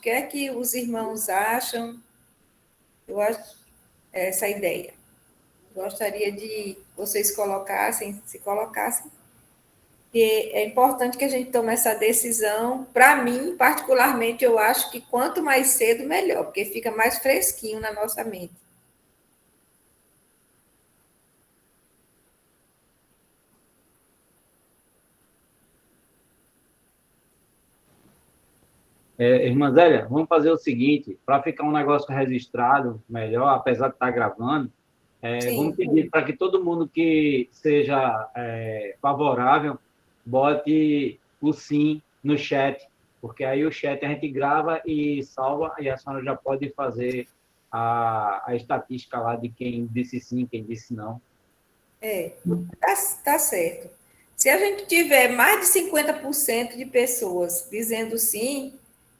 O que é que os irmãos acham? Eu acho essa ideia. Gostaria de vocês se colocassem, porque é importante que a gente tome essa decisão. Para mim, particularmente, eu acho que quanto mais cedo, melhor, porque fica mais fresquinho na nossa mente. Irmã Zélia, vamos fazer o seguinte, para ficar um negócio registrado melhor, apesar de estar gravando, vamos Sim, pedir para que todo mundo que seja favorável bote o sim no chat, porque aí o chat a gente grava e salva, e a senhora já pode fazer a estatística lá de quem disse sim, quem disse não. tá certo. Se a gente tiver mais de 50% de pessoas dizendo sim,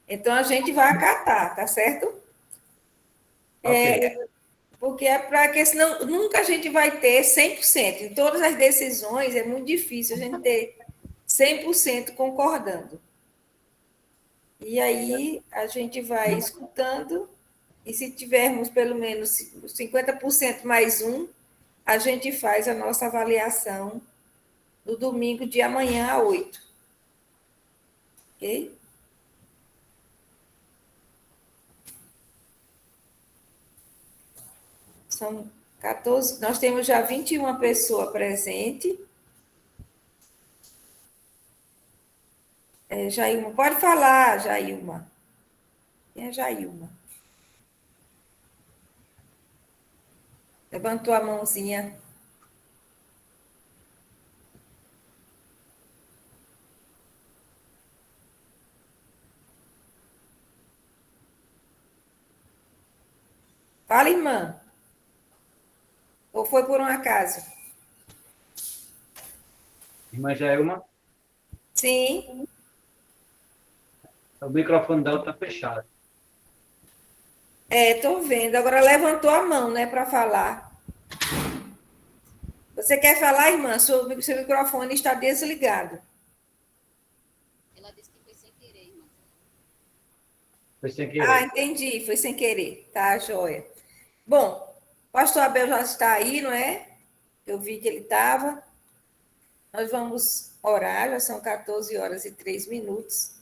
então a gente vai acatar, tá certo? Ok. Porque é para que senão nunca a gente vai ter 100%. Em todas as decisões é muito difícil a gente ter 100% concordando. E aí a gente vai escutando, e se tivermos pelo menos 50% mais um, a gente faz a nossa avaliação no domingo de amanhã às 8. Ok? São 14, nós temos já 21 pessoas presentes. Jailma, pode falar, Jailma. Quem é Jailma? Levantou a mãozinha. Fala, irmã. Ou foi por um acaso? Irmã Jaelma, Sim. o microfone dela está fechado. Estou vendo. Agora levantou a mão, né, para falar. Você quer falar, irmã? Seu microfone está desligado. Ela disse que foi sem querer, irmã. Foi sem Ah, querer. entendi. Foi sem querer. Tá, joia. Bom, o pastor Abel já está aí, não é? Eu vi que ele estava. Nós vamos orar, já são 14 horas e 3 minutos.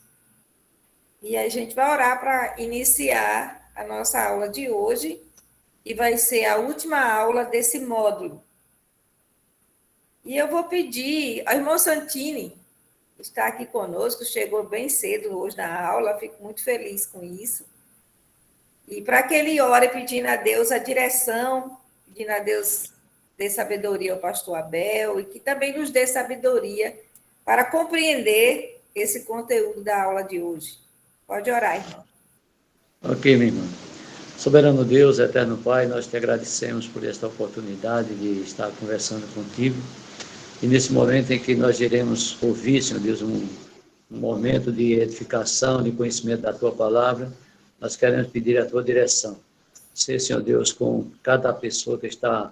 E a gente vai orar para iniciar a nossa aula de hoje, e vai ser a última aula desse módulo. E eu vou pedir ao irmão Santini, que está aqui conosco, chegou bem cedo hoje na aula, fico muito feliz com isso. E para que ele ore pedindo a Deus a direção, pedindo a Deus dê sabedoria ao pastor Abel, e que também nos dê sabedoria para compreender esse conteúdo da aula de hoje. Pode orar, irmão. Ok, minha irmã. Soberano Deus, eterno Pai, nós te agradecemos por esta oportunidade de estar conversando contigo. E nesse momento em que nós iremos ouvir, Senhor Deus, um momento de edificação, de conhecimento da tua palavra, nós queremos pedir a tua direção. Ser, Senhor Deus, com cada pessoa que está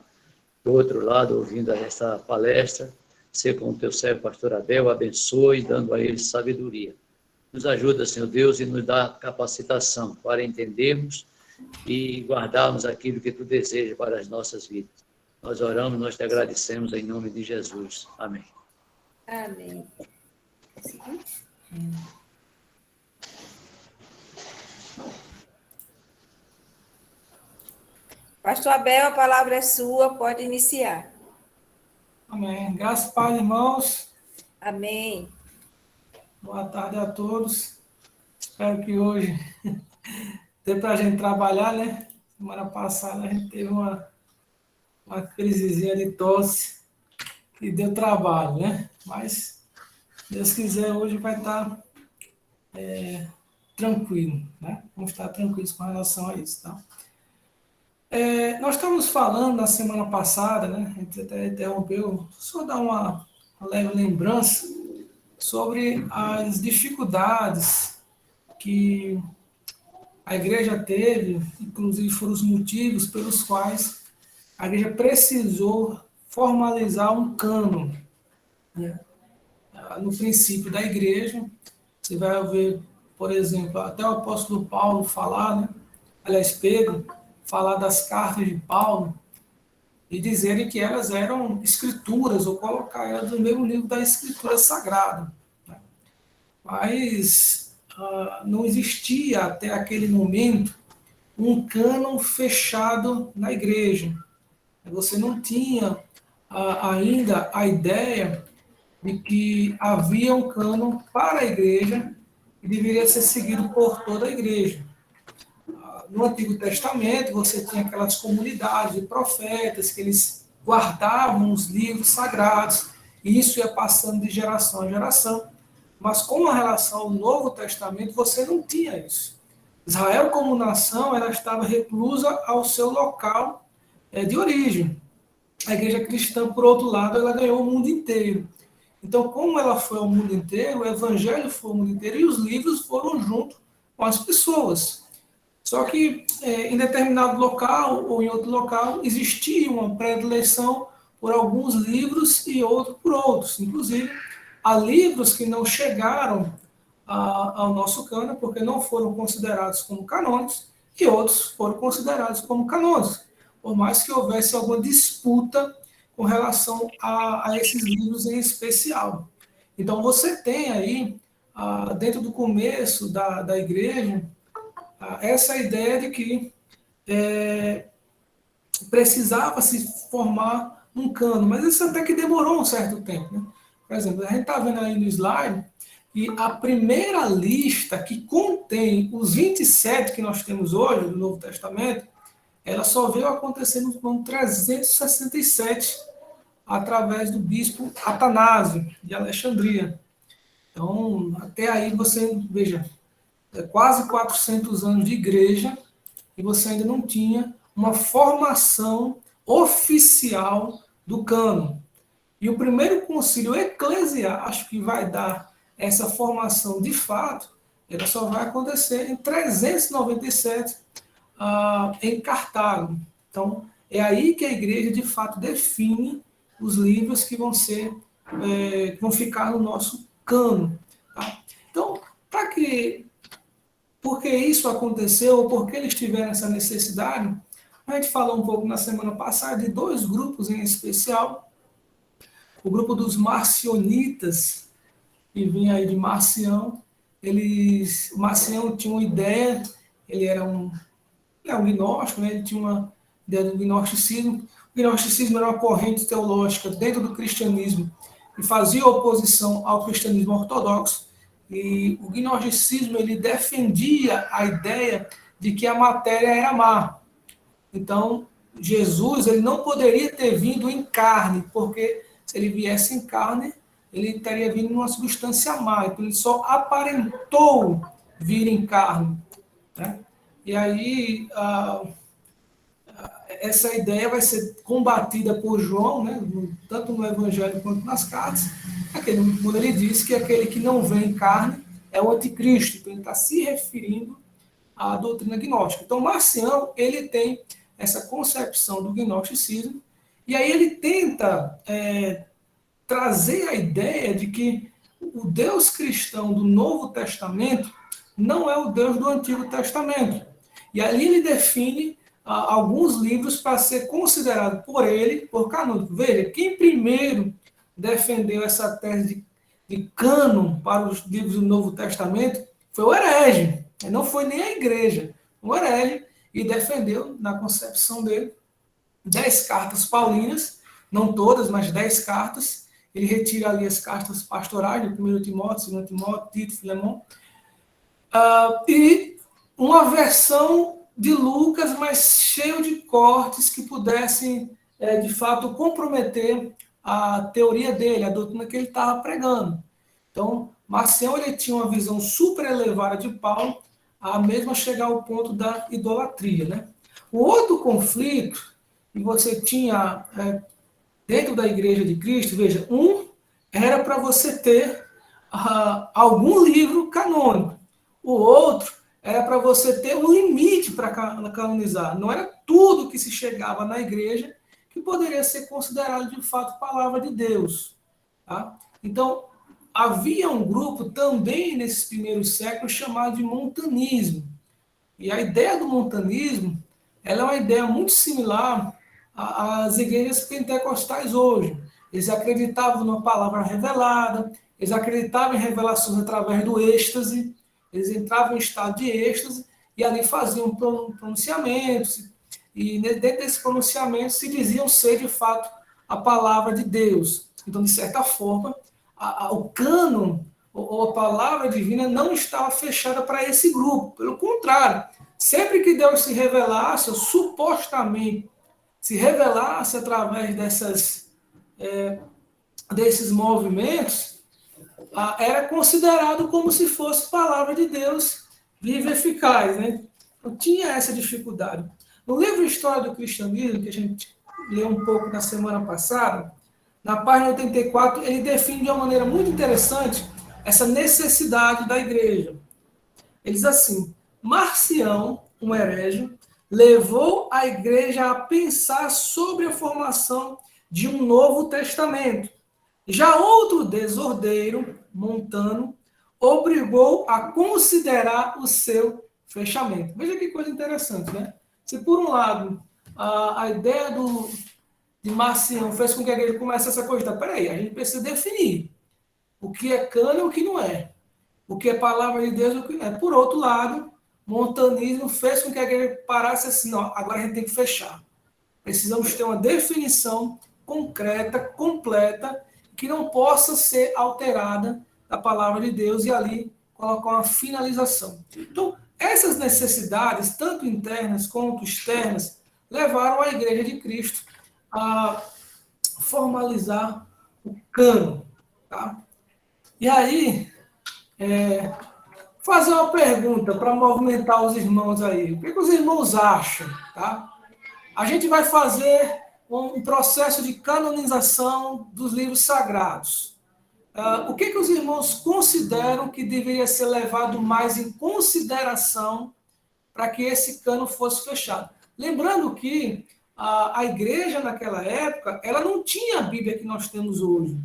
do outro lado ouvindo esta palestra, ser com o teu servo, pastor Abel, abençoe, dando a ele sabedoria. Nos ajuda, Senhor Deus, e nos dá capacitação para entendermos e guardarmos aquilo que tu deseja para as nossas vidas. Nós oramos, nós te agradecemos em nome de Jesus. Amém. Amém. Pastor Abel, a palavra é sua, pode iniciar. Amém. Graças, Pai, irmãos. Amém. Boa tarde a todos. Espero que hoje dê para a gente trabalhar, né? Semana passada a gente teve uma crisezinha de tosse que deu trabalho, né? Mas, se Deus quiser, hoje vai estar tranquilo, né? Vamos estar tranquilos com relação a isso, tá? Nós estávamos falando na semana passada, né? A gente até interrompeu, só dar uma leve lembrança sobre as dificuldades que a igreja teve, inclusive foram os motivos pelos quais a igreja precisou formalizar um cânon, né? No princípio da igreja, você vai ver por exemplo, até o apóstolo Paulo falar, né? Aliás, Pedro, falar das cartas de Paulo e dizerem que elas eram escrituras, ou colocar elas no mesmo livro da escritura sagrada. Né? Mas não existia até aquele momento um cânon fechado na igreja. Você não tinha ainda a ideia de que havia um cânon para a igreja e deveria ser seguido por toda a igreja. No Antigo Testamento, você tinha aquelas comunidades de profetas que eles guardavam os livros sagrados, e isso ia passando de geração a geração. Mas com a relação ao Novo Testamento, você não tinha isso. Israel, como nação, ela estava reclusa ao seu local de origem. A igreja cristã, por outro lado, ela ganhou o mundo inteiro. Então, como ela foi ao mundo inteiro, o evangelho foi ao mundo inteiro e os livros foram junto com as pessoas. Só que em determinado local ou em outro local existia uma predileção por alguns livros e outro por outros. Inclusive, há livros que não chegaram ao nosso cânon porque não foram considerados como canônicos e outros foram considerados como canônicos, por mais que houvesse alguma disputa com relação a esses livros em especial. Então, você tem aí, dentro do começo da igreja, essa ideia de que precisava se formar um cânon, mas isso até que demorou um certo tempo. Né? Por exemplo, a gente está vendo aí no slide que a primeira lista que contém os 27 que nós temos hoje do Novo Testamento, ela só veio acontecer no ano 367, através do bispo Atanásio, de Alexandria. Então, até aí você, veja, quase 400 anos de igreja e você ainda não tinha uma formação oficial do cânon. E o primeiro concílio eclesiástico que vai dar essa formação de fato, ela só vai acontecer em 397 em Cartago. Então, é aí que a igreja de fato define os livros que vão ser, vão ficar no nosso cânon. Tá? Então, por que isso aconteceu, ou por que eles tiveram essa necessidade, a gente falou um pouco na semana passada de dois grupos em especial. O grupo dos marcionitas, que vinha aí de Marcião. O Marcião tinha uma ideia, ele era um gnóstico, né? Ele tinha uma ideia do gnosticismo. O gnosticismo era uma corrente teológica dentro do cristianismo que fazia oposição ao cristianismo ortodoxo. E o gnosticismo ele defendia a ideia de que a matéria era má. Então, Jesus ele não poderia ter vindo em carne, porque se ele viesse em carne, ele teria vindo numa substância má. Então, ele só aparentou vir em carne. Né? E aí, essa ideia vai ser combatida por João, né? Tanto no Evangelho quanto nas cartas, quando ele diz que aquele que não vem em carne é o anticristo. Então, ele está se referindo à doutrina gnóstica. Então, Marcião, ele tem essa concepção do gnosticismo, e aí ele tenta trazer a ideia de que o Deus cristão do Novo Testamento não é o Deus do Antigo Testamento. E ali ele define alguns livros para ser considerado por ele, por canônico. Veja, quem primeiro defendeu essa tese de cânon para os livros do Novo Testamento foi o herege, não foi nem a igreja, o herege, e defendeu, na concepção dele, 10 cartas paulinas, não todas, mas 10 cartas. Ele retira ali as cartas pastorais, de 1 Timóteo, 2 Timóteo, Tito, Filemão, e uma versão de Lucas, mas cheio de cortes que pudessem, de fato, comprometer a teoria dele, a doutrina que ele estava pregando. Então, Marcião ele tinha uma visão super elevada de Paulo, a mesma chegar ao ponto da idolatria. Né? O outro conflito que você tinha dentro da Igreja de Cristo, veja, era para você ter algum livro canônico. O outro era para você ter um limite para canonizar. Não era tudo que se chegava na igreja que poderia ser considerado de fato palavra de Deus. Tá? Então, havia um grupo também nesses primeiros séculos chamado de montanismo. E a ideia do montanismo, ela é uma ideia muito similar às igrejas pentecostais hoje. Eles acreditavam numa palavra revelada, eles acreditavam em revelações através do êxtase, eles entravam em estado de êxtase e ali faziam pronunciamentos, e dentro desse pronunciamento se diziam ser de fato a palavra de Deus. Então, de certa forma, o cânon ou a palavra divina não estava fechada para esse grupo. Pelo contrário, sempre que Deus se revelasse, ou supostamente se revelasse através desses movimentos, era considerado como se fosse palavra de Deus viva e eficaz. Né? Então, tinha essa dificuldade. No livro História do Cristianismo, que a gente leu um pouco na semana passada, na página 84, ele define de uma maneira muito interessante essa necessidade da igreja. Ele diz assim: Marcião, um herege, levou a igreja a pensar sobre a formação de um novo testamento. Já outro desordeiro, Montano, obrigou a considerar o seu fechamento. Veja que coisa interessante, né? Se por um lado a ideia de Marcião fez com que a igreja começasse a cogitar, peraí, a gente precisa definir o que é cano e o que não é, o que é palavra de Deus e o que não é. Por outro lado, o montanismo fez com que a igreja parasse assim, não, agora a gente tem que fechar. Precisamos ter uma definição concreta, completa, que não possa ser alterada da palavra de Deus e ali colocar uma finalização. Então, essas necessidades, tanto internas quanto externas, levaram a Igreja de Cristo a formalizar o cânon. Tá? E aí, fazer uma pergunta para movimentar os irmãos aí. O que os irmãos acham? Tá? A gente vai fazer um processo de canonização dos livros sagrados. O que os irmãos consideram que deveria ser levado mais em consideração para que esse cano fosse fechado? Lembrando que a igreja naquela época, ela não tinha a Bíblia que nós temos hoje.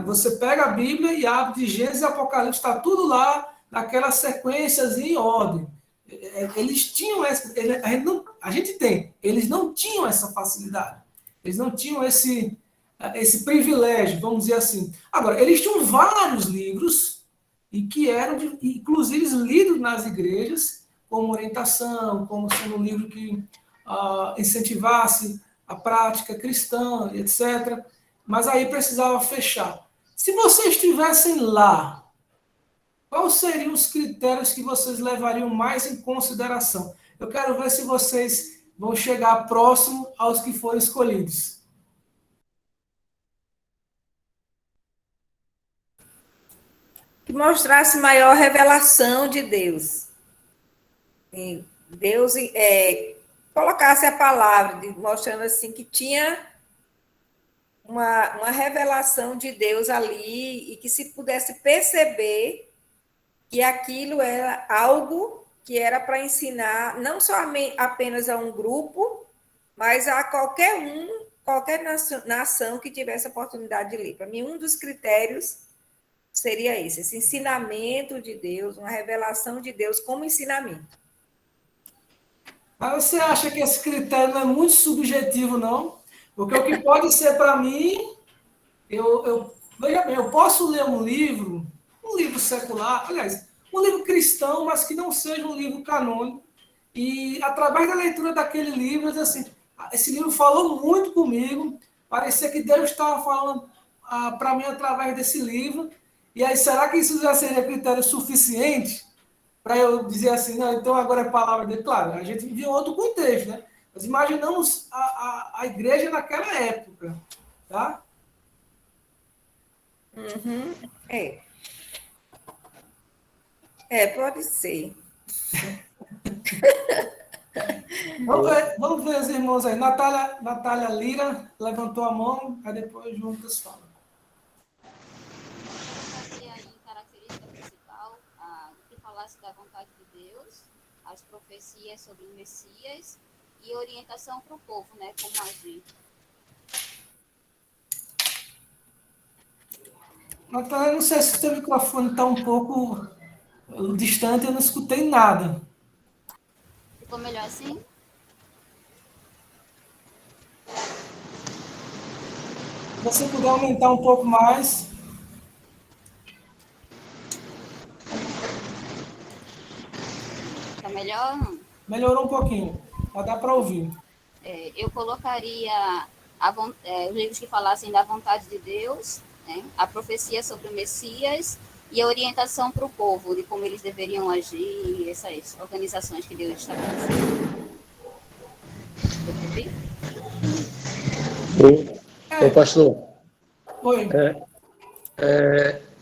Você pega a Bíblia e abre de Gênesis e Apocalipse, está tudo lá naquela sequências em ordem. Eles tinham essa, a gente tem, eles não tinham essa facilidade, eles não tinham esse privilégio, vamos dizer assim. Agora, eles tinham vários livros e que eram, inclusive, lidos nas igrejas como orientação, como sendo um livro que incentivasse a prática cristã, etc. Mas aí precisava fechar. Se vocês estivessem lá, quais seriam os critérios que vocês levariam mais em consideração? Eu quero ver se vocês vão chegar próximo aos que foram escolhidos. Que mostrasse maior revelação de Deus. E Deus colocasse a palavra, mostrando assim que tinha uma revelação de Deus ali e que se pudesse perceber que aquilo era algo que era para ensinar não só apenas a um grupo, mas a qualquer nação que tivesse a oportunidade de ler. Para mim, um dos critérios seria esse ensinamento de Deus, uma revelação de Deus como ensinamento. Mas você acha que esse critério não é muito subjetivo, não? Porque o que pode ser para mim, veja bem, eu posso ler um livro secular, aliás, um livro cristão, mas que não seja um livro canônico, e através da leitura daquele livro, assim, esse livro falou muito comigo, parecia que Deus estava falando para mim através desse livro, e aí será que isso já seria critério suficiente para eu dizer assim, não, então agora é palavra dele? Claro, a gente vive em outro contexto, né? Nós imaginamos a igreja naquela época, tá? Uhum, pode ser. Vamos ver os irmãos aí. Natália Lira levantou a mão, aí depois juntas falam. Fazer aí característica principal, que falasse da vontade de Deus, as profecias sobre o Messias e orientação para o povo, né? Como agir. Natália, não sei se o teu microfone está um pouco distante, eu não escutei nada. Ficou melhor assim? Se você puder aumentar um pouco mais. Tá melhor? Melhorou um pouquinho. Já dá para ouvir. Eu colocaria os livros que falassem da vontade de Deus, né? A profecia sobre o Messias e a orientação para o povo, de como eles deveriam agir, essas organizações que Deus estabeleceu. Ô, pastor, Oi.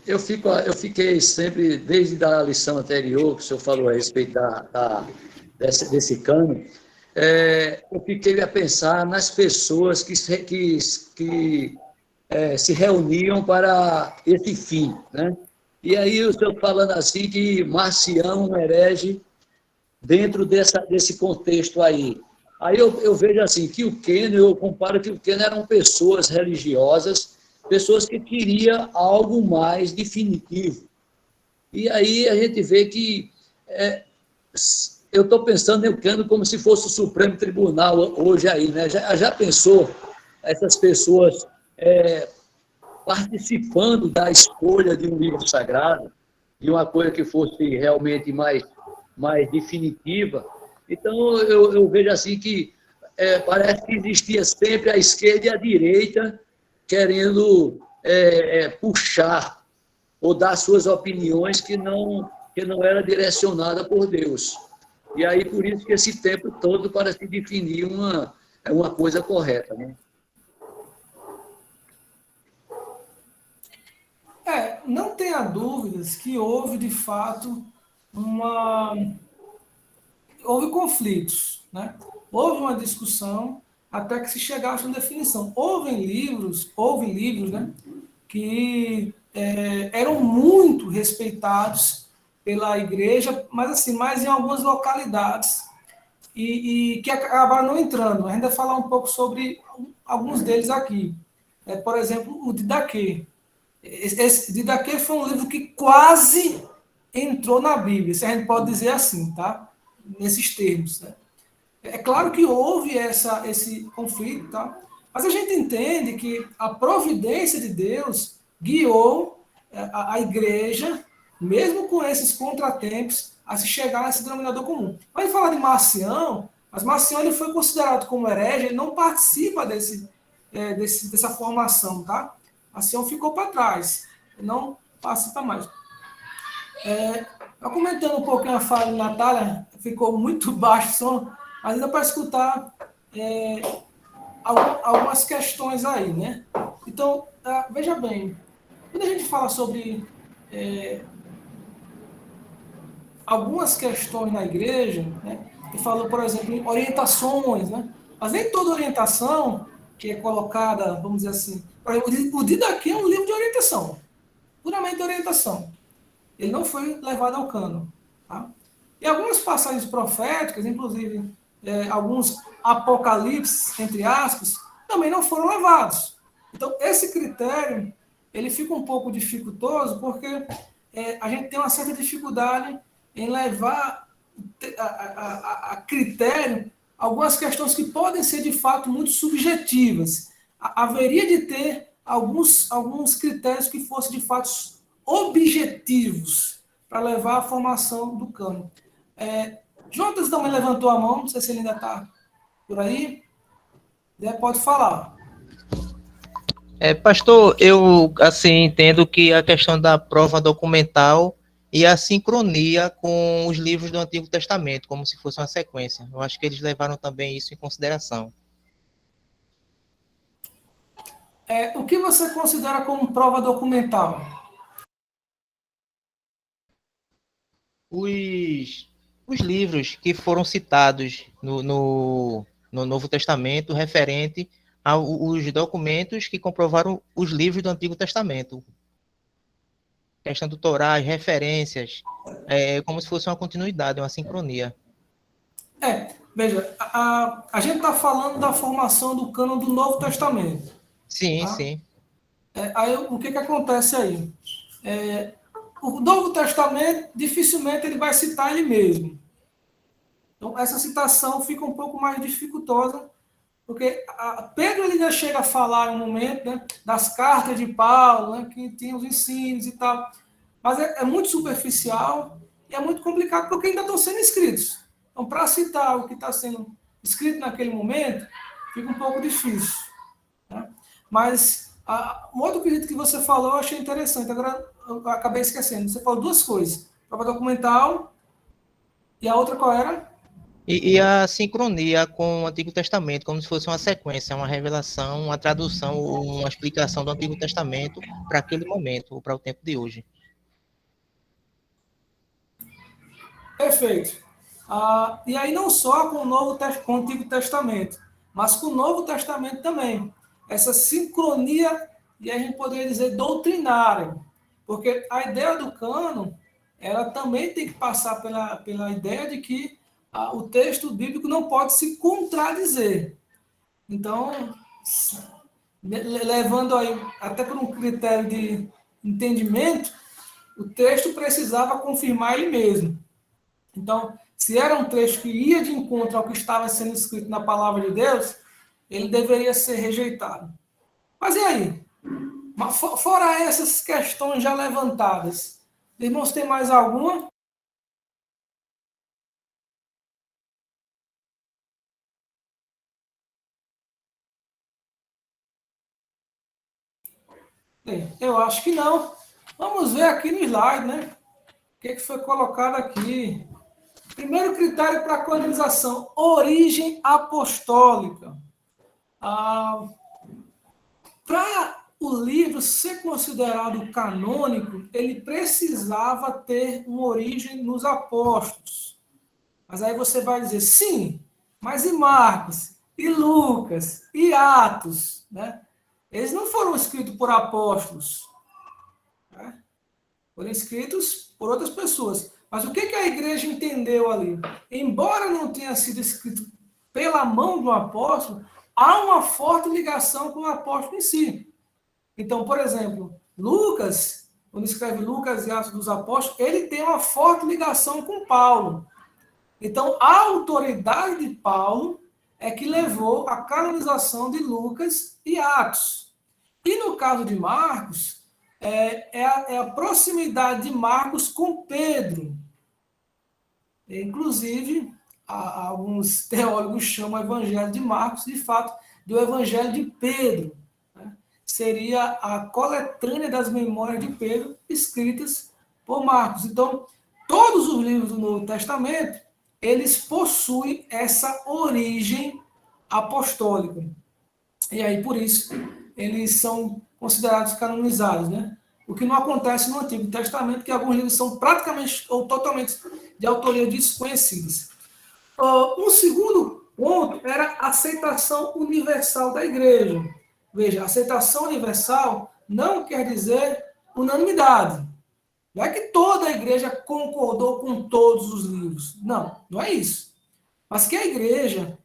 eu fiquei sempre, desde a lição anterior, que o senhor falou a respeito desse cano, eu fiquei a pensar nas pessoas que se reuniam para esse fim, né? E aí o senhor falando assim que Marcião, um herege, dentro desse contexto aí. Aí eu vejo assim, que o Kenner, eu comparo que o Kenner eram pessoas religiosas, pessoas que queriam algo mais definitivo. E aí a gente vê que eu estou pensando em Kenner como se fosse o Supremo Tribunal hoje aí, né? Já pensou essas pessoas participando da escolha de um livro sagrado, de uma coisa que fosse realmente mais definitiva? Então, eu vejo assim que parece que existia sempre a esquerda e a direita querendo puxar ou dar suas opiniões que não era direcionada por Deus. E aí, por isso que esse tempo todo para se definir uma coisa correta, né? Não tenha dúvidas que houve, de fato, houve conflitos, né? Houve uma discussão até que se chegasse a uma definição. Houve livros, né, que eram muito respeitados pela igreja, mas assim, mais em algumas localidades e que acabaram não entrando. A gente vai falar um pouco sobre alguns deles aqui. Por exemplo, o Didaquê. Esse Didaquê foi um livro que quase entrou na Bíblia, se a gente pode dizer assim, tá? Nesses termos, né? É claro que houve esse conflito, tá? Mas a gente entende que a providência de Deus guiou a igreja, mesmo com esses contratempos, a se chegar a esse denominador comum. Mas falar de Marcião, mas Marcião ele foi considerado como herege, ele não participa dessa formação, tá? Marcião ficou para trás, ele não participa mais. Comentando um pouquinho a fala de Natália, ficou muito baixo o som, mas ainda para escutar algumas questões aí, né? Então, veja bem, quando a gente fala sobre algumas questões na igreja, né? E falou, por exemplo, em orientações, né? Mas nem toda orientação que é colocada, vamos dizer assim, por exemplo, o Didaquê é um livro de orientação, puramente orientação. Ele não foi levado ao cano. Tá? E algumas passagens proféticas, inclusive alguns apocalipses, entre aspas, também não foram levados. Então, esse critério, ele fica um pouco dificultoso, porque a gente tem uma certa dificuldade em levar a critério algumas questões que podem ser, de fato, muito subjetivas. Haveria de ter alguns critérios que fossem, de fato, objetivos para levar à formação do cano. Jonas também levantou a mão, não sei se ele ainda está por aí. Pode falar. Pastor, eu assim entendo que a questão da prova documental e a sincronia com os livros do Antigo Testamento, como se fosse uma sequência. Eu acho que eles levaram também isso em consideração. O que você considera como prova documental? Os livros que foram citados no Novo Testamento referente aos documentos que comprovaram os livros do Antigo Testamento. Questão do Torá, as referências, como se fosse uma continuidade, uma sincronia. Veja, a gente está falando da formação do cânon do Novo Testamento. Sim, tá? sim. Aí o que acontece aí? O Novo Testamento, dificilmente ele vai citar ele mesmo. Então, essa citação fica um pouco mais dificultosa, porque Pedro ele já chega a falar em um momento, né, das cartas de Paulo, né, que tinha os ensinos e tal, mas é muito superficial e é muito complicado, porque ainda estão sendo escritos. Então, para citar o que está sendo escrito naquele momento, fica um pouco difícil. Né? Mas um outro quesito que você falou, eu achei interessante. Agora, eu acabei esquecendo. Você falou duas coisas. Prova documental e a outra qual era? E a sincronia com o Antigo Testamento, como se fosse uma sequência, uma revelação, uma tradução ou uma explicação do Antigo Testamento para aquele momento, ou para o tempo de hoje. Perfeito. E aí não só com com o Antigo Testamento, mas com o Novo Testamento também. Essa sincronia, e a gente poderia dizer doutrinária, porque a ideia do cânon, ela também tem que passar pela ideia de que o texto bíblico não pode se contradizer. Então, levando aí até por um critério de entendimento, o texto precisava confirmar ele mesmo. Então, se era um trecho que ia de encontro ao que estava sendo escrito na palavra de Deus, ele deveria ser rejeitado. Mas e aí? Fora essas questões já levantadas, irmãos, tem mais alguma? Eu acho que não. Vamos ver aqui no slide, né? O que foi colocado aqui. Primeiro critério para a canonização, origem apostólica. Para o livro ser considerado canônico, ele precisava ter uma origem nos apóstolos. Mas aí você vai dizer, sim, mas e Marcos, e Lucas, e Atos, né? Eles não foram escritos por apóstolos, né? Foram escritos por outras pessoas. Mas o que a igreja entendeu ali? Embora não tenha sido escrito pela mão do apóstolo, há uma forte ligação com o apóstolo em si. Então, por exemplo, Lucas, quando escreve Lucas e Atos dos Apóstolos, ele tem uma forte ligação com Paulo. Então, a autoridade de Paulo é que levou à canonização de Lucas e Atos. E no caso de Marcos, é a proximidade de Marcos com Pedro. Inclusive, alguns teólogos chamam o evangelho de Marcos, de fato, do evangelho de Pedro. Né? Seria a coletânea das memórias de Pedro escritas por Marcos. Então, todos os livros do Novo Testamento, eles possuem essa origem apostólica. E aí, por isso, eles são considerados canonizados, né? O que não acontece no Antigo Testamento, que alguns livros são praticamente ou totalmente de autoria desconhecidas. Um segundo ponto era a aceitação universal da igreja. Veja, aceitação universal não quer dizer unanimidade. Não é que toda a igreja concordou com todos os livros. Não, não é isso. Mas que a igreja,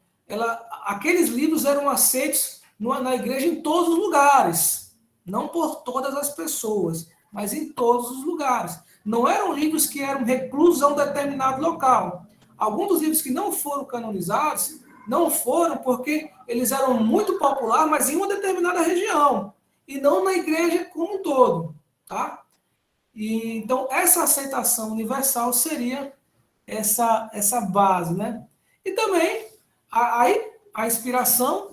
aqueles livros eram aceitos na igreja em todos os lugares. Não por todas as pessoas, mas em todos os lugares. Não eram livros que eram reclusos a um determinado local. Alguns dos livros que não foram canonizados, não foram porque eles eram muito populares, mas em uma determinada região. E não na igreja como um todo. Tá? Então, essa aceitação universal seria essa base, né? E também a inspiração,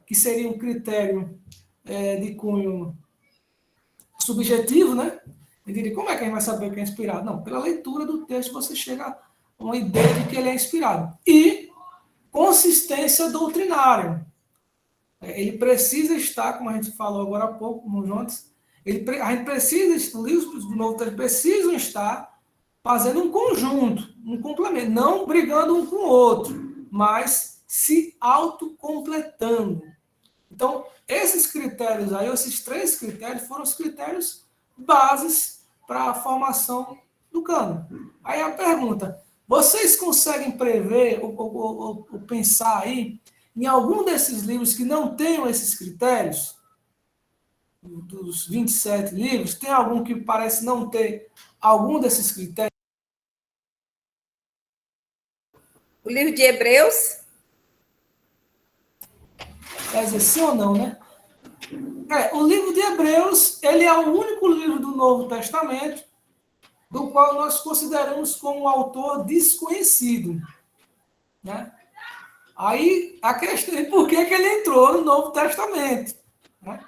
que seria um critério de cunho subjetivo, né? Como é que a gente vai saber que é inspirado? Não, pela leitura do texto você chega a uma ideia de que ele é inspirado. E consistência doutrinária. Ele precisa estar, como a gente falou agora há pouco, como Jonas, a gente precisa, os livros do Novo Testamento precisam estar fazendo um conjunto, um complemento, não brigando um com o outro, mas se autocompletando. Então, esses critérios aí, esses 3 critérios, foram os critérios bases para a formação do cânon. Aí a pergunta, vocês conseguem prever ou pensar aí em algum desses livros que não tenham esses critérios? dos 27 livros, tem algum que parece não ter algum desses critérios? O livro de Hebreus? Quer dizer, sim ou não, né? O livro de Hebreus, ele é o único livro do Novo Testamento do qual nós consideramos como um autor desconhecido, né? Aí, a questão é por que que ele entrou no Novo Testamento, né?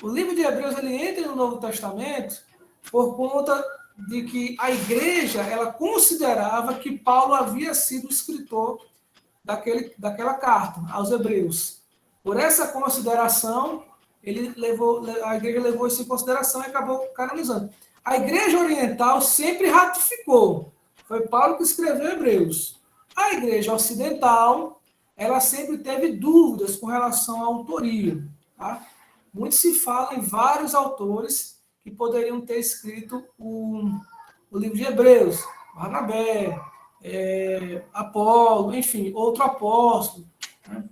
O livro de Hebreus, ele entra no Novo Testamento por conta de que a igreja, ela considerava que Paulo havia sido o escritor daquela carta aos Hebreus. Por essa consideração, a igreja levou isso em consideração e acabou canonizando. A igreja oriental sempre ratificou. Foi Paulo que escreveu Hebreus. A igreja ocidental, ela sempre teve dúvidas com relação à autoria. Tá? Muito se fala em vários autores que poderiam ter escrito o livro de Hebreus. Barnabé, Apolo, enfim, outro apóstolo, né?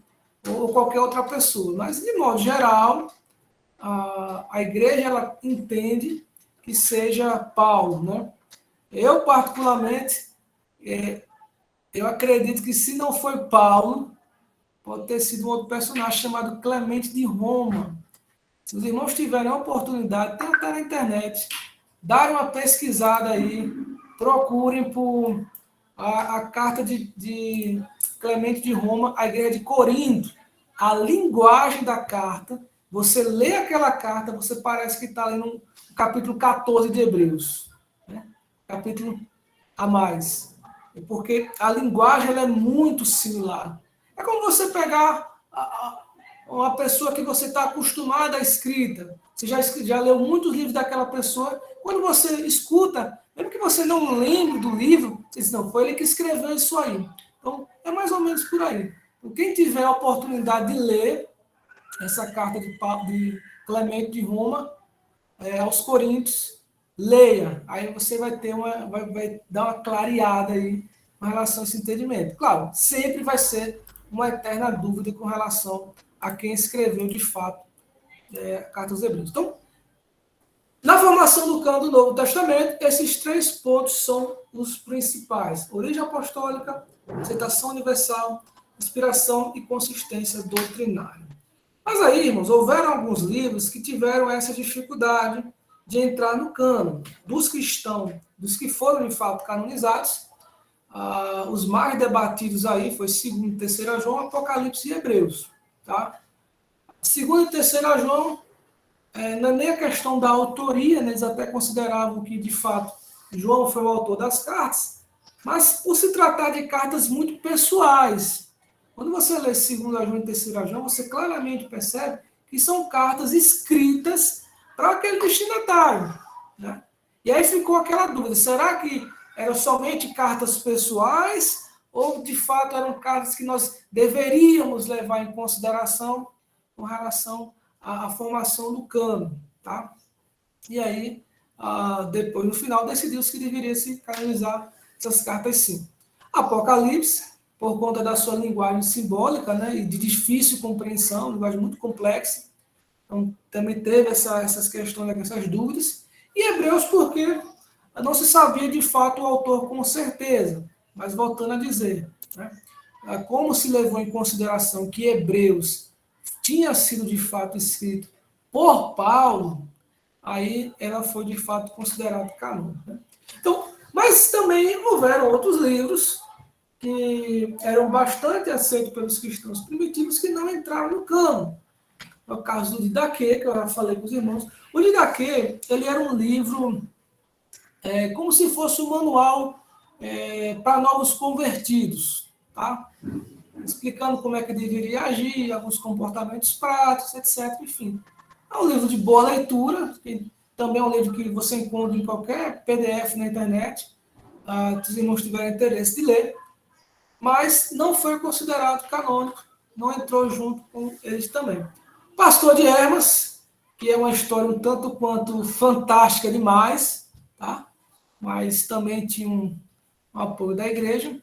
Ou qualquer outra pessoa. Mas, de modo geral, a igreja ela entende que seja Paulo. Né? Eu, particularmente, eu acredito que se não foi Paulo, pode ter sido um outro personagem chamado Clemente de Roma. Se os irmãos tiverem a oportunidade, tem até na internet, darem uma pesquisada aí, procurem por a carta de Clemente de Roma, à igreja de Corinto. A linguagem da carta, você lê aquela carta, você parece que está lendo no capítulo 14 de Hebreus. Né? Capítulo a mais. Porque a linguagem ela é muito similar. É como você pegar uma pessoa que você está acostumada à escrita. Você já leu muitos livros daquela pessoa. Quando você escuta, mesmo que você não lembre do livro, você diz, não, foi ele que escreveu isso aí. Então, é mais ou menos por aí. Então, quem tiver a oportunidade de ler essa carta de Clemente de Roma aos Coríntios, leia. Aí você vai ter vai dar uma clareada aí com relação a esse entendimento. Claro, sempre vai ser uma eterna dúvida com relação a quem escreveu de fato a carta aos Hebreus. Então, na formação do cânon do Novo Testamento, esses 3 pontos são os principais: origem apostólica, aceitação universal, inspiração e consistência doutrinária. Mas aí, irmãos, houveram alguns livros que tiveram essa dificuldade de entrar no cânon. Dos dos que foram de fato canonizados, os mais debatidos aí foi 2º e 3º João, Apocalipse e Hebreus. Tá? 2º e 3º João, não é nem a questão da autoria, né? Eles até consideravam que, de fato, João foi o autor das cartas, mas por se tratar de cartas muito pessoais. Quando você lê 2º João e 3º João, você claramente percebe que são cartas escritas para aquele destinatário. Né? E aí ficou aquela dúvida, será que eram somente cartas pessoais ou, de fato, eram cartas que nós deveríamos levar em consideração com relação à formação do cânon? Tá? E aí, depois, no final, decidiu-se que deveria se canonizar essas cartas sim. Apocalipse, por conta da sua linguagem simbólica, né, e de difícil compreensão, linguagem muito complexa. Então, também teve essas questões, essas dúvidas. E Hebreus, porque não se sabia de fato o autor com certeza. Mas, voltando a dizer, né, como se levou em consideração que Hebreus tinha sido de fato escrito por Paulo, aí ela foi de fato considerada canônica. Né? Então, mas também houveram outros livros que eram bastante aceitos pelos cristãos primitivos que não entraram no cânon. É o caso do Didaquê, que eu já falei com os irmãos. O Didaquê, ele era um livro como se fosse um manual para novos convertidos, tá? Explicando como é que deveria agir, alguns comportamentos práticos, etc. Enfim, é um livro de boa leitura, que também é um livro que você encontra em qualquer PDF na internet, se os irmãos tiverem interesse de ler, mas não foi considerado canônico, não entrou junto com eles também. Pastor de Hermas, que é uma história um tanto quanto fantástica demais, tá? Mas também tinha um apoio da igreja.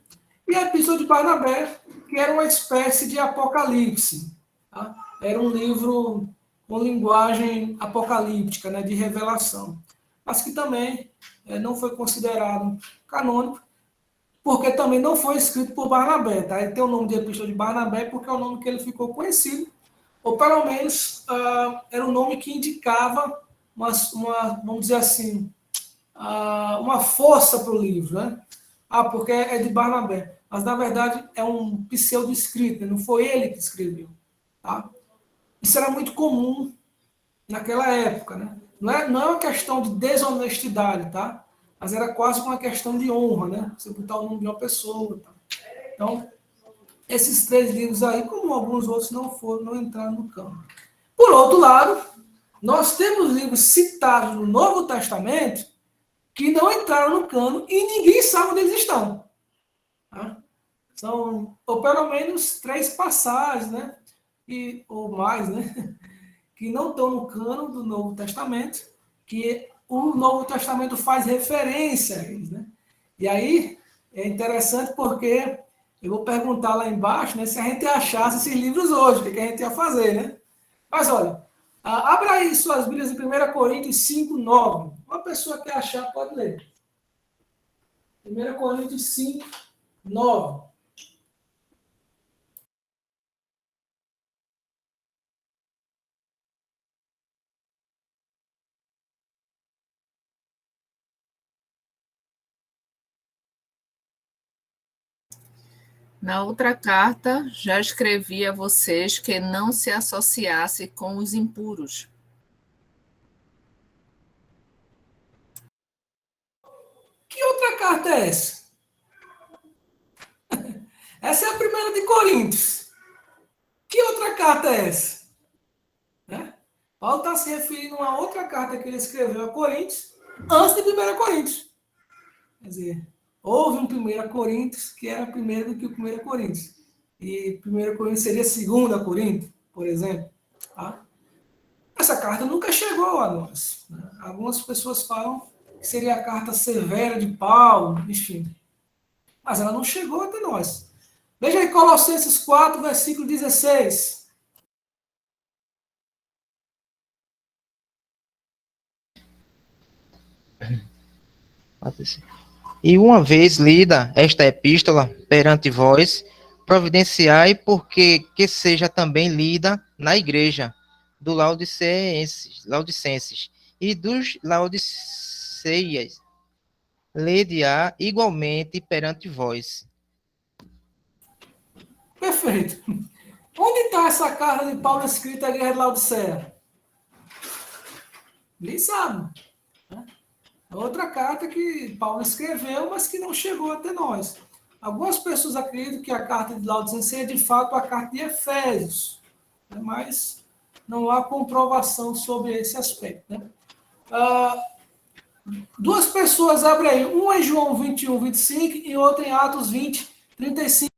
E a Epístola de Barnabé, que era uma espécie de apocalipse. Tá? era um livro com linguagem apocalíptica, né, de revelação, mas que também não foi considerado canônico, porque também não foi escrito por Barnabé. Tá? Ele tem o nome de Epístola de Barnabé porque é o nome que ele ficou conhecido, ou pelo menos era um nome que indicava vamos dizer assim, uma força para o livro, né? Porque é de Barnabé. Mas, na verdade, é um pseudo-escrito, não foi ele que escreveu. Tá? Isso era muito comum naquela época, né? Não é uma questão de desonestidade, tá? Mas era quase uma questão de honra, né? Você botar o nome de uma pessoa. Tá? Então, esses 3 livros aí, como alguns outros não entraram no campo. Por outro lado, nós temos livros citados no Novo Testamento que não entraram no cano e ninguém sabe onde eles estão. Tá? São, ou pelo menos 3 passagens, né? Ou mais, né? Que não estão no cano do Novo Testamento, que o Novo Testamento faz referência a eles, né? E aí é interessante porque eu vou perguntar lá embaixo, né, se a gente achasse esses livros hoje, o que a gente ia fazer, né? Mas olha, abra aí suas Bíblias em 1 Coríntios 5, 9. Uma pessoa que achar pode ler. 1 Coríntios 5, 9. Na outra carta, já escrevi a vocês que não se associasse com os impuros. Que outra carta é essa? Essa é a 1 de Coríntios. Que outra carta é essa? Né? Paulo está se referindo a uma outra carta que ele escreveu a Coríntios, antes de 1 Coríntios. Quer dizer, houve um 1 Coríntios que era primeiro do que o 1 Coríntios. E 1 Coríntios seria 2 Coríntios, por exemplo. Tá? Essa carta nunca chegou a nós. Né? Algumas pessoas falam que seria a carta severa de Paulo, enfim. Mas ela não chegou até nós. Veja aí Colossenses 4, versículo 16. E uma vez lida esta epístola perante vós, providenciai porque que seja também lida na igreja do Laodicenses e dos Laodiceias, lede-a igualmente perante vós. Perfeito. Onde está essa carta de Paulo escrita à igreja de Laodiceia? Nem sabe. Né? É outra carta que Paulo escreveu, mas que não chegou até nós. Algumas pessoas acreditam que a carta de Laodiceia é de fato a carta de Efésios, né? Mas não há comprovação sobre esse aspecto. Né? 2 pessoas abrem aí, uma em João 21, 25 e outra em Atos 20, 35.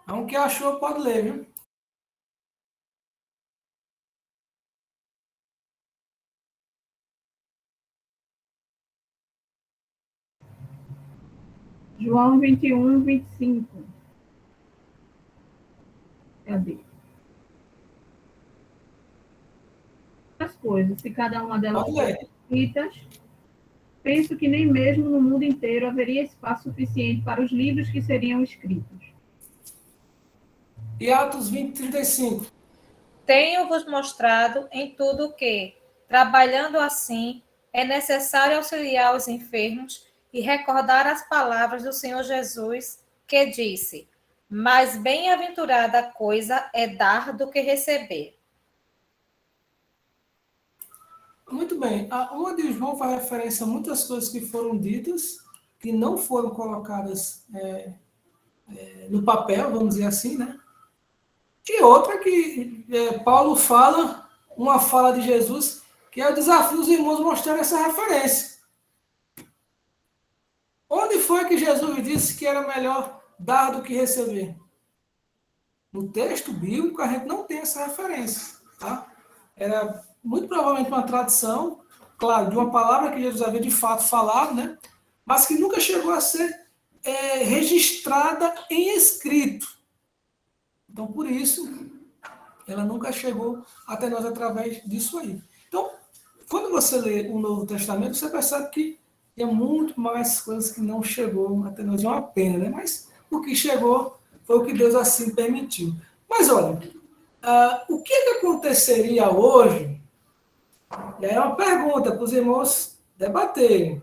Então, quem achou pode ler, viu? João 21, 25. Cadê? As coisas, se cada uma delas fossem escritas, penso que nem mesmo no mundo inteiro haveria espaço suficiente para os livros que seriam escritos. E Atos 20, 35. Tenho-vos mostrado em tudo que, trabalhando assim, é necessário auxiliar os enfermos e recordar as palavras do Senhor Jesus, que disse: mais bem-aventurada coisa é dar do que receber. Muito bem. Uma de João faz referência a muitas coisas que foram ditas, que não foram colocadas no papel, vamos dizer assim, né? E outra que Paulo fala, uma fala de Jesus, que é o desafio dos irmãos mostrarem essa referência. Onde foi que Jesus disse que era melhor dar do que receber? no texto bíblico, a gente não tem essa referência, tá? Era muito provavelmente uma tradição, claro, de uma palavra que Jesus havia de fato falado, né? Mas que nunca chegou a ser registrada em escrito. Então, por isso, ela nunca chegou até nós através disso aí. Então, quando você lê o Novo Testamento, você percebe que tem muito mais coisas que não chegou até nós. É uma pena, né? Mas o que chegou foi o que Deus assim permitiu. Mas, olha, o que aconteceria hoje? E aí é uma pergunta para os irmãos debaterem.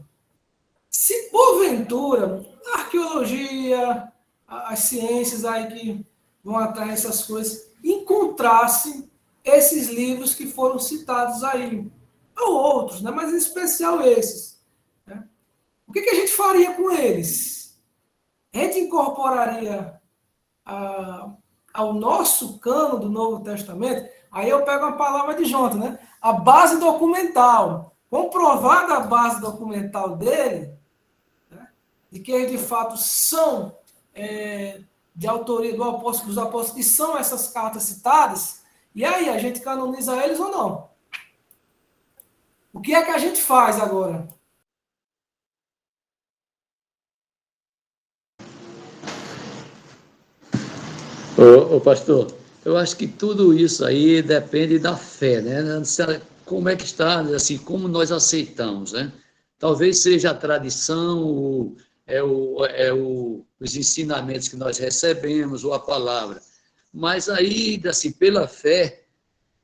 Se, porventura, a arqueologia, as ciências aí que vão atrás dessas coisas, encontrassem esses livros que foram citados aí, ou outros, né? Mas em especial esses, né? O que a gente faria com eles? A gente incorporaria ao nosso cano do Novo Testamento? Aí eu pego a palavra de Jonathan, né? A base documental. Comprovada a base documental dele, né? De que eles de fato são de autoria dos apóstolos, que são essas cartas citadas, e aí a gente canoniza eles ou não? O que é que a gente faz agora? Ô, pastor, eu acho que tudo isso aí depende da fé, né? Como é que está, assim, como nós aceitamos, né? Talvez seja a tradição, os ensinamentos que nós recebemos, ou a palavra. Mas aí, assim, pela fé,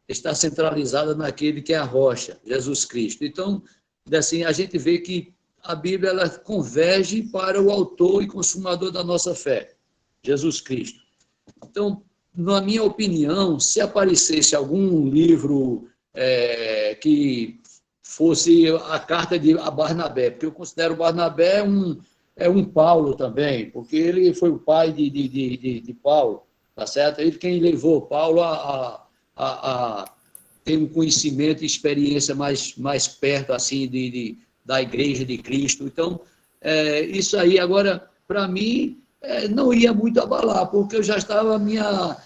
está centralizada naquele que é a rocha, Jesus Cristo. Então, assim, a gente vê que a Bíblia ela converge para o autor e consumador da nossa fé, Jesus Cristo. Então, na minha opinião, se aparecesse algum livro que fosse a carta de Barnabé, porque eu considero Barnabé um Paulo também, porque ele foi o pai de Paulo, tá certo? Ele quem levou Paulo a ter um conhecimento e experiência mais perto assim da Igreja de Cristo. Então, isso aí agora, para mim, não ia muito abalar, porque eu já estava, minha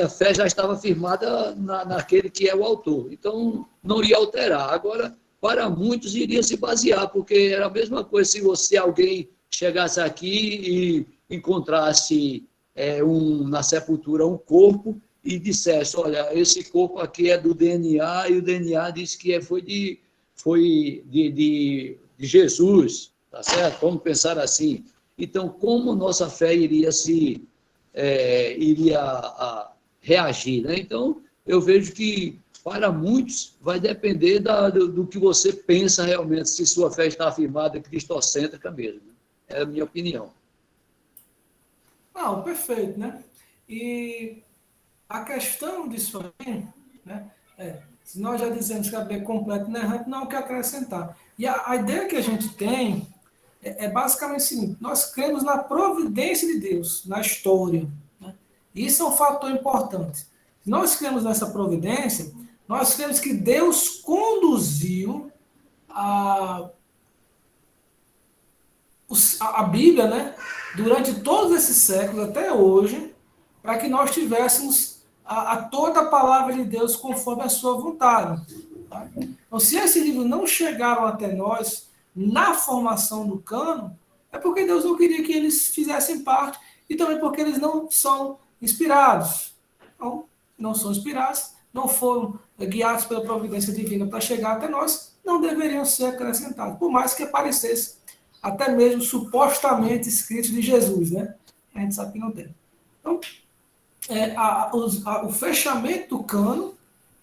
fé já estava firmada naquele que é o autor. Então, não ia alterar. Agora, para muitos, iria se basear, porque era a mesma coisa se alguém chegasse aqui e encontrasse na sepultura um corpo e dissesse, olha, esse corpo aqui é do DNA, e o DNA disse que foi de Jesus, tá certo? Vamos pensar assim. Então, como nossa fé iria reagir, né? Então, eu vejo que, para muitos, vai depender do que você pensa realmente, se sua fé está afirmada cristocêntrica mesmo. É a minha opinião. Não, perfeito, né? E a questão disso aí, né? Se nós já dizemos que a Bíblia é completa, né? Não há o que acrescentar. E a ideia que a gente tem é basicamente o seguinte: nós cremos na providência de Deus, na história, né? Isso é um fator importante. Se nós cremos nessa providência, nós cremos que Deus conduziu a Bíblia, né, durante todos esses séculos, até hoje, para que nós tivéssemos toda a palavra de Deus conforme a sua vontade. Tá? Então, se esses livros não chegaram até nós na formação do cânon, é porque Deus não queria que eles fizessem parte, e também porque eles não são inspirados. Então, não são inspirados, não foram guiados pela providência divina para chegar até nós, não deveriam ser acrescentados, por mais que aparecesse até mesmo supostamente escritos de Jesus, né? A gente sabe que não tem. Então, o fechamento do cânon,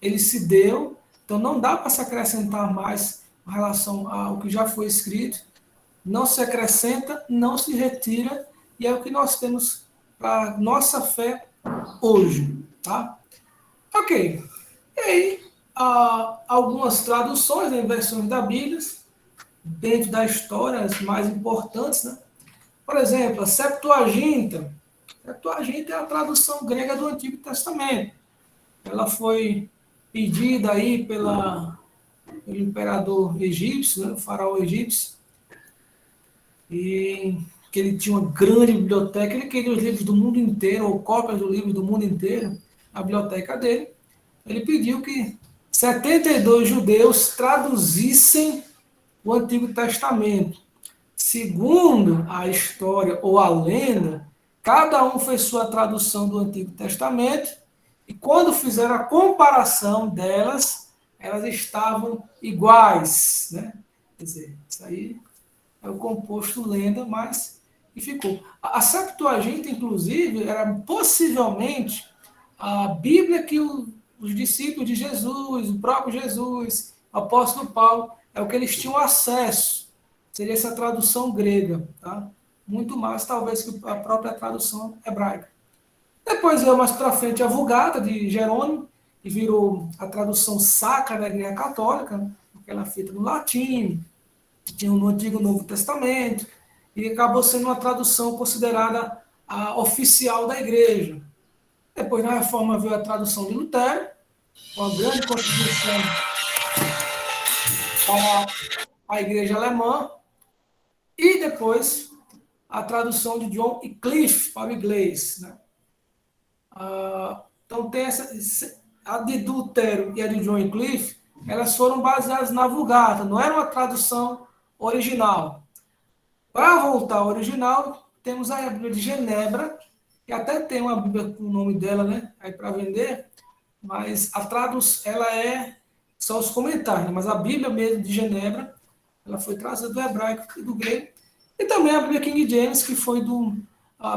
ele se deu, então não dá para se acrescentar mais em relação ao que já foi escrito, não se acrescenta, não se retira, e é o que nós temos para nossa fé hoje, tá? Ok. E aí, algumas traduções em versões da Bíblia, dentro da história, as mais importantes, né? Por exemplo, a Septuaginta. A Septuaginta é a tradução grega do Antigo Testamento. Ela foi pedida aí pelo imperador egípcio, né? O faraó egípcio, e que ele tinha uma grande biblioteca, ele queria os livros do mundo inteiro, ou cópias do livro do mundo inteiro, na biblioteca dele. Ele pediu que 72 judeus traduzissem o Antigo Testamento. Segundo a história ou a lenda, cada um fez sua tradução do Antigo Testamento, e quando fizeram a comparação delas, elas estavam iguais, né? Quer dizer, isso aí é o composto lenda, mas e ficou. A Septuaginta, inclusive, era possivelmente a Bíblia que os discípulos de Jesus, o próprio Jesus, o apóstolo Paulo, é o que eles tinham acesso. Seria essa tradução grega, tá? Muito mais, talvez, que a própria tradução hebraica. Depois veio mais para frente a Vulgata, de Jerônimo, que virou a tradução sacra da Igreja Católica, né? Aquela feita no latim, tinha no Antigo e Novo Testamento, e acabou sendo uma tradução considerada a oficial da Igreja. Depois, na Reforma, veio a tradução de Lutero, uma grande contribuição para a Igreja Alemã, e depois a tradução de John Wycliffe para o inglês, né? Então, tem a de Lutero e a de John Wycliffe, elas foram baseadas na Vulgata, não era uma tradução original. Para voltar ao original, temos a Bíblia de Genebra, que até tem uma Bíblia com o nome dela, né, aí para vender, mas a tradução, ela é só os comentários, né? Mas a Bíblia mesmo de Genebra, ela foi trazida do hebraico e do grego, e também a Bíblia King James, que foi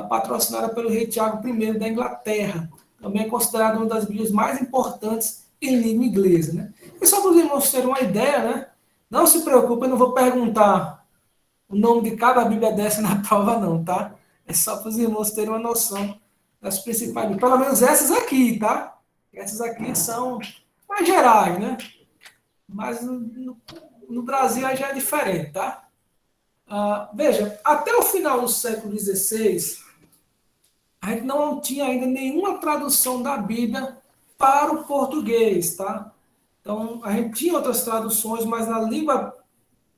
patrocinada pelo rei Tiago I da Inglaterra, também é considerada uma das Bíblias mais importantes em língua inglesa, né? E só para os irmãos terem uma ideia, né? Não se preocupe, eu não vou perguntar o nome de cada Bíblia dessa na prova, não, tá? É só para os irmãos terem uma noção das principais Bíblias. Pelo menos essas aqui, tá? Essas aqui são mais gerais, né? Mas no Brasil aí já é diferente, tá? Veja, até o final do século XVI, a gente não tinha ainda nenhuma tradução da Bíblia para o português, tá? Então, a gente tinha outras traduções, mas na língua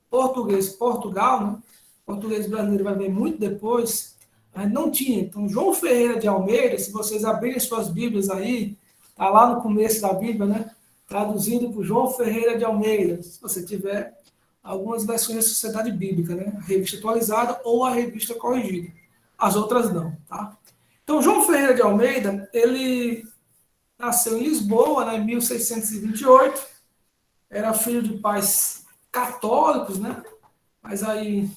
português, Portugal, né? Português brasileiro vai vir muito depois, a gente não tinha. Então, João Ferreira de Almeida, se vocês abrirem suas Bíblias aí, tá lá no começo da Bíblia, né? Traduzido por João Ferreira de Almeida, se você tiver algumas versões da Sociedade Bíblica, né? A revista atualizada ou a revista corrigida. As outras não, tá? Então, João Ferreira de Almeida, ele nasceu em Lisboa, né, em 1628, era filho de pais católicos, né? Mas aí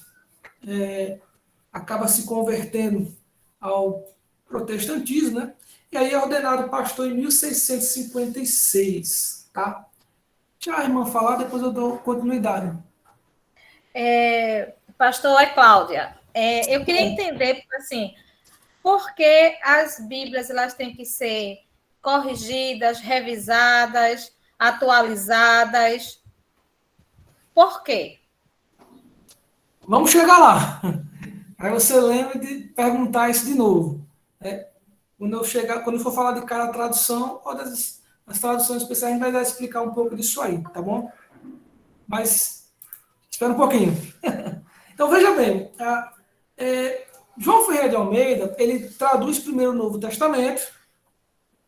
acaba se convertendo ao protestantismo, né? E aí é ordenado pastor em 1656, tá? Deixa a irmã falar, depois eu dou continuidade. Pastor, é Cláudia. Eu queria entender, assim, por que as Bíblias elas têm que ser corrigidas, revisadas, atualizadas? Por quê? Vamos chegar lá. Aí você lembra de perguntar isso de novo. Quando eu for falar de cada tradução, ou das traduções especiais, a gente vai explicar um pouco disso aí, tá bom? Mas espera um pouquinho. Então, veja bem, João Ferreira de Almeida, ele traduz primeiro o Novo Testamento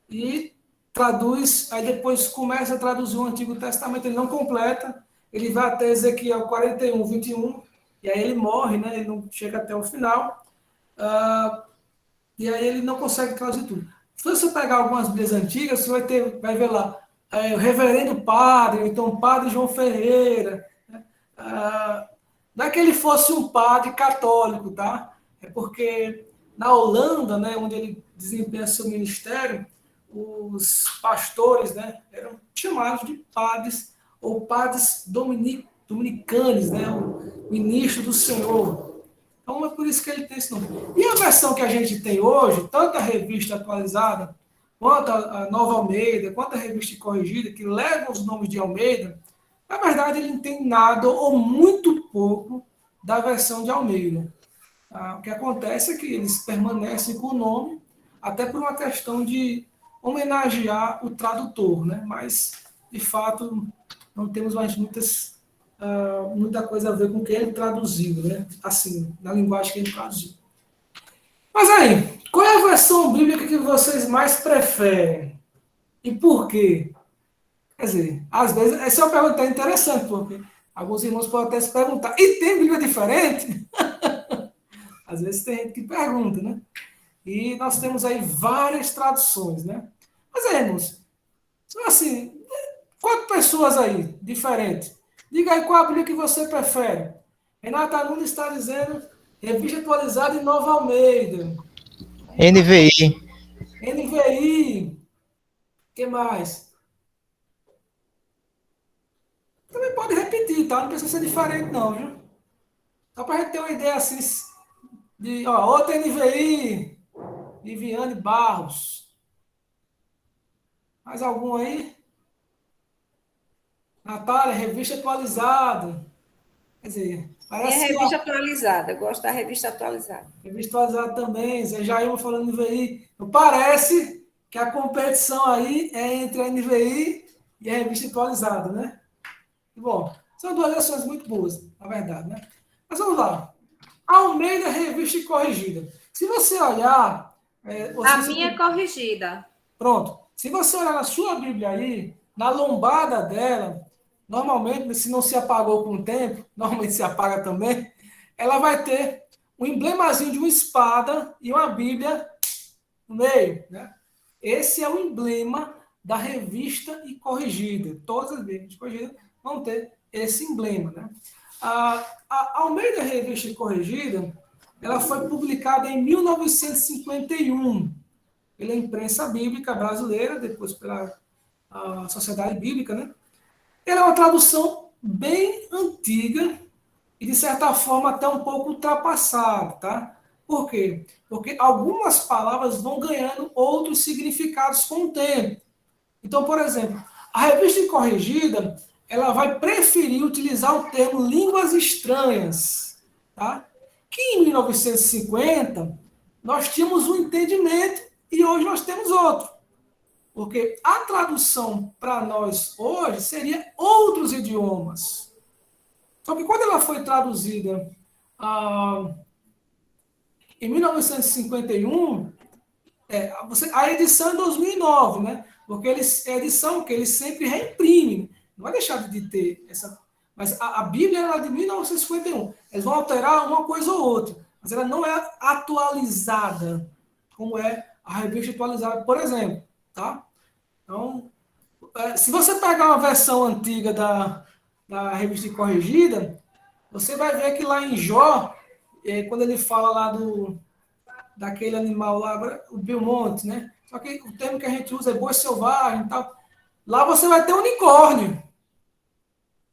e traduz, aí depois começa a traduzir o Antigo Testamento, ele não completa, ele vai até Ezequiel 41, 21, e aí ele morre, né? Ele não chega até o final, e aí ele não consegue traduzir tudo. Se você pegar algumas Bíblias antigas, você vai ver lá, o reverendo padre, ou então o padre João Ferreira, né? Não é que ele fosse um padre católico, tá? É porque na Holanda, né, onde ele desempenha seu ministério, os pastores, né, eram chamados de padres, ou padres dominicanos, né, o ministro do Senhor. Então é por isso que ele tem esse nome. E a versão que a gente tem hoje, tanto a revista atualizada, quanto a Nova Almeida, quanto a revista corrigida, que levam os nomes de Almeida, na verdade ele não tem nada ou muito pouco da versão de Almeida. O que acontece é que eles permanecem com o nome, até por uma questão de homenagear o tradutor, né? Mas, de fato, não temos mais muitas muita coisa a ver com o que ele traduziu, né? Assim, na linguagem que ele traduziu. Mas aí, qual é a versão bíblica que vocês mais preferem? E por quê? Quer dizer, às vezes, essa é uma pergunta interessante, porque alguns irmãos podem até se perguntar, e tem Bíblia diferente? Às vezes tem gente que pergunta, né? E nós temos aí várias traduções, né? Mas aí, irmãos, assim, 4 pessoas aí, diferentes. Diga aí qual a Bíblia que você prefere. Renata Nunes está dizendo, revista atualizada em Nova Almeida. NVI. NVI. O que mais? Também pode repetir, tá? Não precisa ser diferente, não, viu? Só para a gente ter uma ideia assim, de, outra NVI, Viviane Barros. Mais algum aí? Natália, revista atualizada. Quer dizer, parece Tem a revista atualizada, eu gosto da revista atualizada. Revista atualizada também, Zé Jair falando NVI. Parece que a competição aí é entre a NVI e a revista atualizada, né? Bom, são 2 versões muito boas, na verdade, né? Mas vamos lá. Almeida, revista e corrigida. Se você olhar... A minha é corrigida. Pronto. Se você olhar na sua Bíblia aí, na lombada dela, normalmente, se não se apagou com o tempo, normalmente se apaga também, ela vai ter um emblemazinho de uma espada e uma Bíblia no meio, né? Esse é o emblema da revista e corrigida. Todas as Bíblias corrigidas vão ter esse emblema, né? A Almeida Revista e Corrigida, ela foi publicada em 1951 pela imprensa bíblica brasileira, depois pela Sociedade Bíblica, né? Ela é uma tradução bem antiga e, de certa forma, até um pouco ultrapassada, tá? Por quê? Porque algumas palavras vão ganhando outros significados com o tempo. Então, por exemplo, a Revista e Corrigida, ela vai preferir utilizar o termo línguas estranhas, tá? Que em 1950 nós tínhamos um entendimento e hoje nós temos outro. Porque a tradução para nós hoje seria outros idiomas. Só que quando ela foi traduzida em 1951, a edição é 2009, né? Porque é a edição que eles sempre reimprimem. Não vai deixar de ter essa... Mas a Bíblia é de 1951. Eles vão alterar uma coisa ou outra. Mas ela não é atualizada, como é a revista atualizada, por exemplo. Tá? Então, se você pegar uma versão antiga da revista corrigida, você vai ver que lá em Jó, quando ele fala lá daquele animal lá, o Belmonte, né? Só que o termo que a gente usa é boi selvagem e tal. Lá você vai ter unicórnio.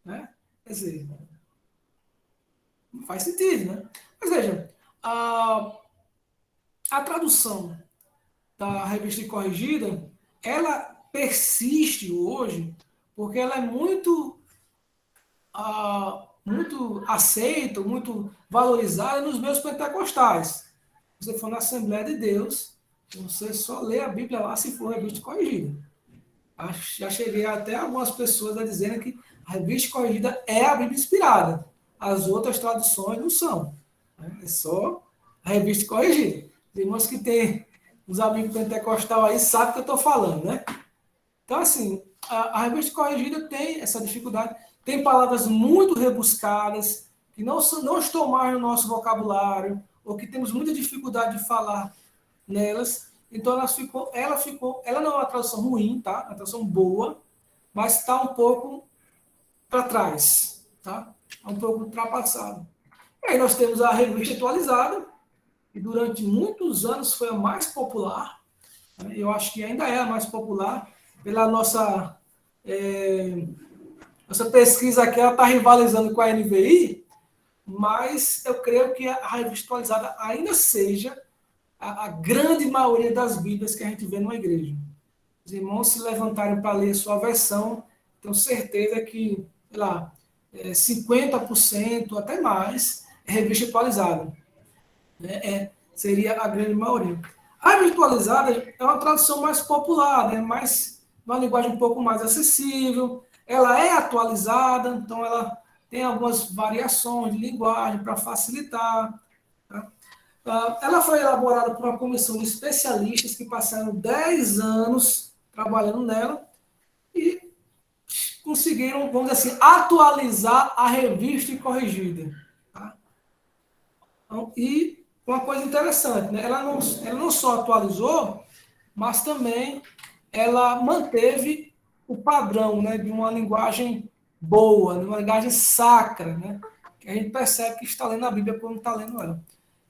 Né? Quer dizer, não faz sentido, né? Mas veja, a tradução da revista corrigida, ela persiste hoje porque ela é muito aceita, muito valorizada nos meios pentecostais. Se você for na Assembleia de Deus, você só lê a Bíblia lá se for revista corrigida. Já cheguei até algumas pessoas a dizerem que a revista corrigida é a Bíblia inspirada. As outras traduções não são. É só a revista corrigida. Tem irmãos que tem uns amigos pentecostais aí, sabem o que eu estou falando, né? Então, assim, a revista corrigida tem essa dificuldade. Tem palavras muito rebuscadas, que não estão mais no nosso vocabulário, ou que temos muita dificuldade de falar nelas. Então, ela não é uma tradução ruim, tá? É uma tradução boa, mas está um pouco para trás, tá? É um pouco ultrapassado. E aí nós temos a revista atualizada, que durante muitos anos foi a mais popular. Né? Eu acho que ainda é a mais popular, pela nossa pesquisa aqui, ela está rivalizando com a NVI, mas eu creio que a revista atualizada ainda seja a grande maioria das Bíblias que a gente vê numa igreja. Os irmãos se levantarem para ler sua versão, tenho certeza que, sei lá, 50%, até mais, é revista atualizada. Seria a grande maioria. A revista atualizada é uma tradução mais popular, né? Uma linguagem um pouco mais acessível, ela é atualizada, então ela tem algumas variações de linguagem para facilitar. Tá? Ela foi elaborada por uma comissão de especialistas que passaram 10 anos trabalhando nela e conseguiram, vamos dizer assim, atualizar a revista e corrigida. Tá? Então, e uma coisa interessante, né? Ela não só atualizou, mas também ela manteve o padrão, né, de uma linguagem boa, de uma linguagem sacra, né, que a gente percebe que está lendo a Bíblia quando está lendo ela.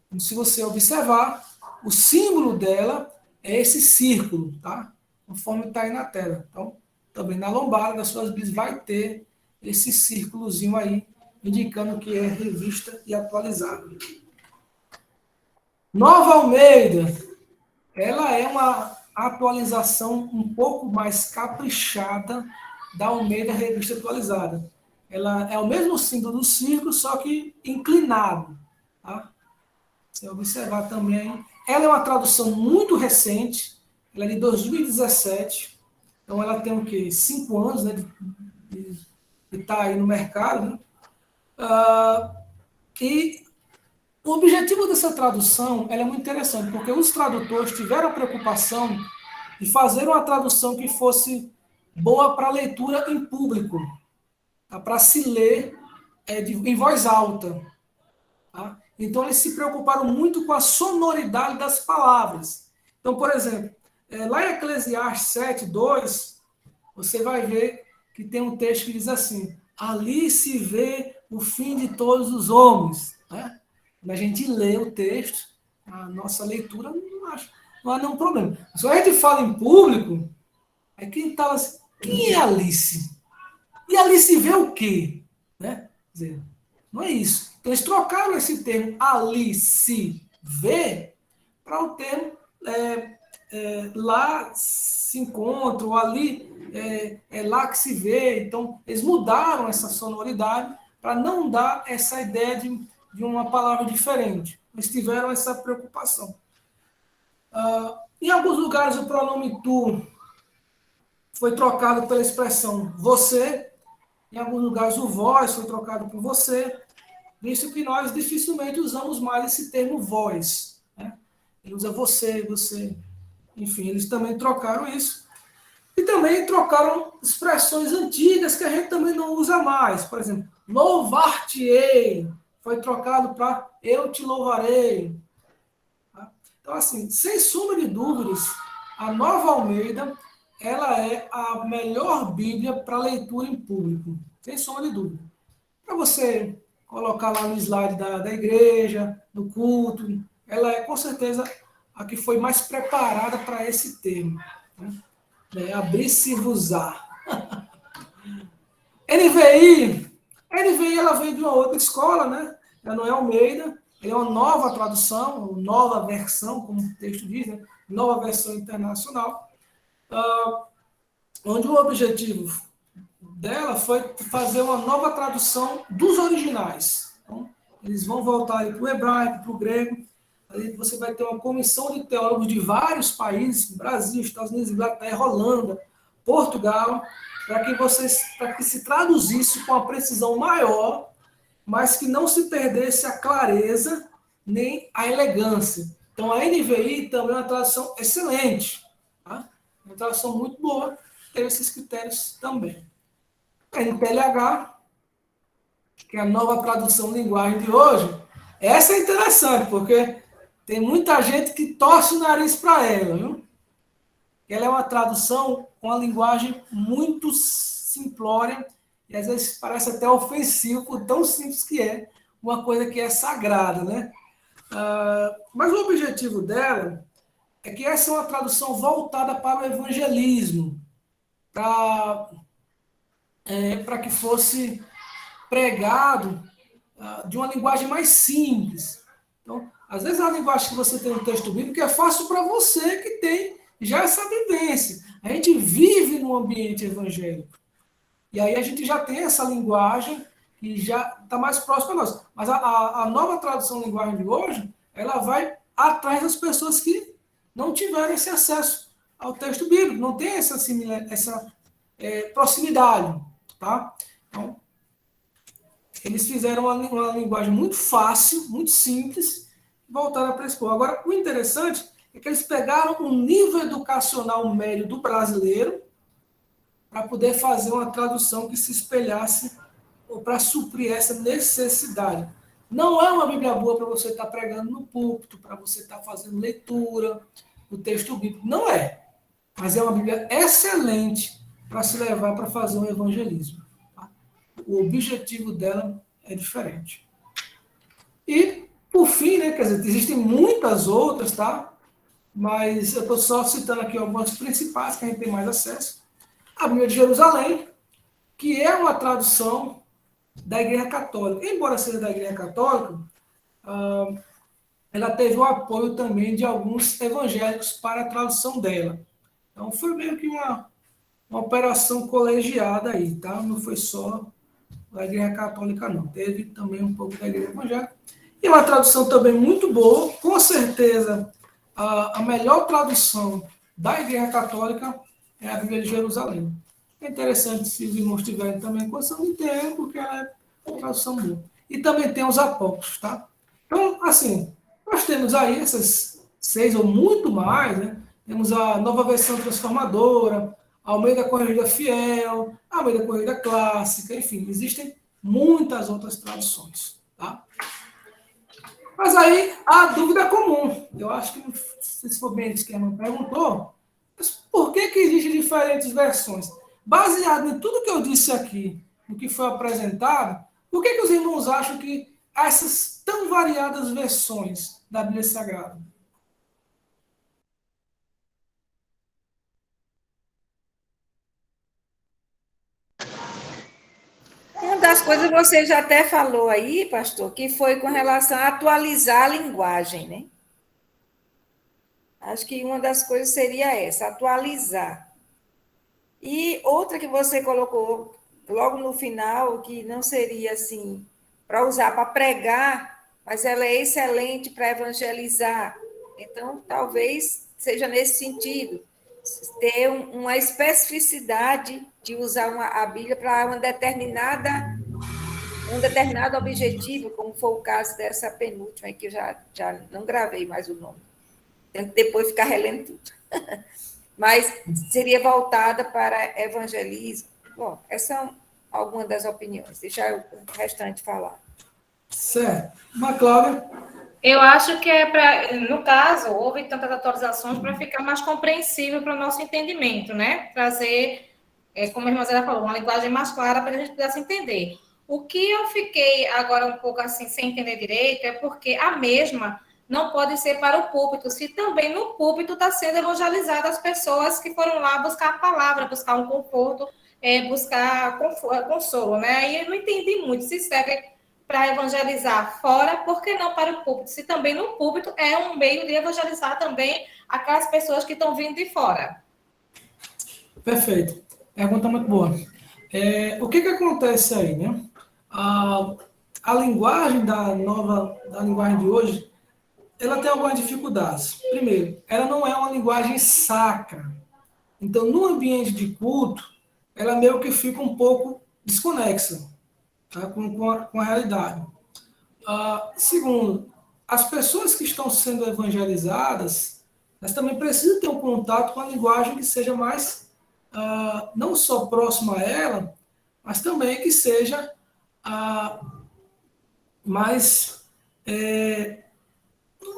Então, se você observar, o símbolo dela é esse círculo, tá? Conforme está aí na tela. Então, também na lombada das suas Bíblias vai ter esse círculozinho aí, indicando que é revista e atualizada. Nova Almeida, ela é uma atualização um pouco mais caprichada da Almeida Revista Atualizada. Ela é o mesmo símbolo do círculo, só que inclinado. Tá? Você observar também. Ela é uma tradução muito recente, ela é de 2017, então ela tem o quê? 5 anos, né, de estar aí no mercado. Né? E o objetivo dessa tradução ela é muito interessante, porque os tradutores tiveram a preocupação de fazer uma tradução que fosse boa para leitura em público, tá? Para se ler em voz alta. Tá? Então, eles se preocuparam muito com a sonoridade das palavras. Então, por exemplo, lá em Eclesiastes 7:2, você vai ver que tem um texto que diz assim: ali se vê o fim de todos os homens. Né? Quando a gente lê o texto, a nossa leitura não há nenhum problema. Se a gente fala em público, é quem está assim, quem é Alice? E Alice vê o quê? Né? Quer dizer, não é isso. Então, eles trocaram esse termo Alice vê para o termo lá se encontra, ou ali é lá que se vê. Então, eles mudaram essa sonoridade para não dar essa ideia de uma palavra diferente. Eles tiveram essa preocupação. Em alguns lugares, o pronome tu foi trocado pela expressão você. Em alguns lugares, o vós foi trocado por você. Visto que nós dificilmente usamos mais esse termo vós. Né? Ele usa você, você. Enfim, eles também trocaram isso. E também trocaram expressões antigas que a gente também não usa mais. Por exemplo, louvar-te-ei foi trocado para eu te louvarei. Então, assim, sem sombra de dúvidas, a Nova Almeida ela é a melhor Bíblia para leitura em público. Sem sombra de dúvida. Para você colocar lá no slide da igreja, no culto, ela é, com certeza, a que foi mais preparada para esse termo. Né? Abrir-se-vos-á. NVI ela vem de uma outra escola, né? Ela não é Almeida, ela é uma nova tradução, nova versão, como o texto diz, né? Nova versão internacional, onde o objetivo dela foi fazer uma nova tradução dos originais. Então, eles vão voltar para o hebraico, para o grego. Aí você vai ter uma comissão de teólogos de vários países, Brasil, Estados Unidos, Inglaterra, Holanda, Portugal, para que se traduzisse com uma precisão maior, mas que não se perdesse a clareza nem a elegância. Então, a NVI também é uma tradução excelente. Tá? Uma tradução muito boa, tem esses critérios também. A NTLH, que é a nova tradução linguagem de hoje, essa é interessante, porque tem muita gente que torce o nariz para ela. Viu? Ela é uma tradução com uma linguagem muito simplória, e às vezes parece até ofensivo, por tão simples que é, uma coisa que é sagrada, né? Mas o objetivo dela é que essa é uma tradução voltada para o evangelismo, para que fosse pregado de uma linguagem mais simples. Então, às vezes, a linguagem que você tem no texto bíblico é fácil para você que tem já essa vivência. A gente vive num ambiente evangélico. E aí a gente já tem essa linguagem que já está mais próxima a nós. Mas a nova tradução linguagem de hoje, ela vai atrás das pessoas que não tiveram esse acesso ao texto bíblico, não tem essa proximidade. Tá? Então, Eles fizeram uma linguagem muito fácil, muito simples, e voltaram para expor. Agora, o interessante é que eles pegaram o nível educacional médio do brasileiro para poder fazer uma tradução que se espelhasse ou para suprir essa necessidade. Não é uma Bíblia boa para você estar pregando no púlpito, para você estar fazendo leitura do texto bíblico. Não é. Mas é uma Bíblia excelente para se levar para fazer um evangelismo. Tá? O objetivo dela é diferente. E, por fim, né, quer dizer, existem muitas outras, tá? Mas eu estou só citando aqui algumas principais que a gente tem mais acesso. A Bíblia de Jerusalém, que é uma tradução da Igreja Católica. Embora seja da Igreja Católica, ela teve o apoio também de alguns evangélicos para a tradução dela. Então, foi meio que uma operação colegiada aí, tá? Não foi só da Igreja Católica, não. Teve também um pouco da Igreja Evangélica. E uma tradução também muito boa, com certeza a melhor tradução da Igreja Católica é a Bíblia de Jerusalém. É interessante se os irmãos tiverem também condição de ter, porque ela é uma tradução boa. E também tem os apócrifos, tá? Então, assim, nós temos aí essas 6 ou muito mais, né? Temos a Nova Versão Transformadora, a Almeida Corrigida Fiel, a Almeida Corrigida Clássica, enfim, existem muitas outras traduções, tá? Mas aí, a dúvida comum, eu acho que, se for bem isso que a irmã perguntou, mas por que existem diferentes versões? Baseado em tudo que eu disse aqui, no que foi apresentado, por que os irmãos acham que há essas tão variadas versões da Bíblia Sagrada? Uma das coisas que você já até falou aí, pastor, que foi com relação a atualizar a linguagem, né? Acho que uma das coisas seria essa, atualizar. E outra que você colocou logo no final, que não seria assim, para usar para pregar, mas ela é excelente para evangelizar. Então, talvez seja nesse sentido, ter uma especificidade de usar a Bíblia para um determinado objetivo, como foi o caso dessa penúltima, que eu já não gravei mais o nome. Tenho que depois ficar relendo tudo. Mas seria voltada para evangelismo. Bom, essas são algumas das opiniões. Deixa o restante falar. Certo. Cláudia? Eu acho que no caso, houve tantas atualizações para ficar mais compreensível para o nosso entendimento, né? Trazer, como a irmã Zé falou, uma linguagem mais clara para que a gente pudesse entender. O que eu fiquei agora um pouco assim, sem entender direito, é porque a mesma não pode ser para o púlpito, se também no púlpito está sendo evangelizada as pessoas que foram lá buscar a palavra, buscar um conforto, buscar consolo, né? Aí eu não entendi muito, se serve para evangelizar fora, por que não para o púlpito? Se também no púlpito é um meio de evangelizar também aquelas pessoas que estão vindo de fora. Perfeito. Pergunta muito boa. O que acontece aí, né? A linguagem da linguagem de hoje, ela tem algumas dificuldades. Primeiro, ela não é uma linguagem sacra. Então, no ambiente de culto, ela meio que fica um pouco desconexa, tá? com a realidade. Segundo, as pessoas que estão sendo evangelizadas, elas também precisam ter um contato com a linguagem que seja mais, não só próxima a ela, mas também que seja mais...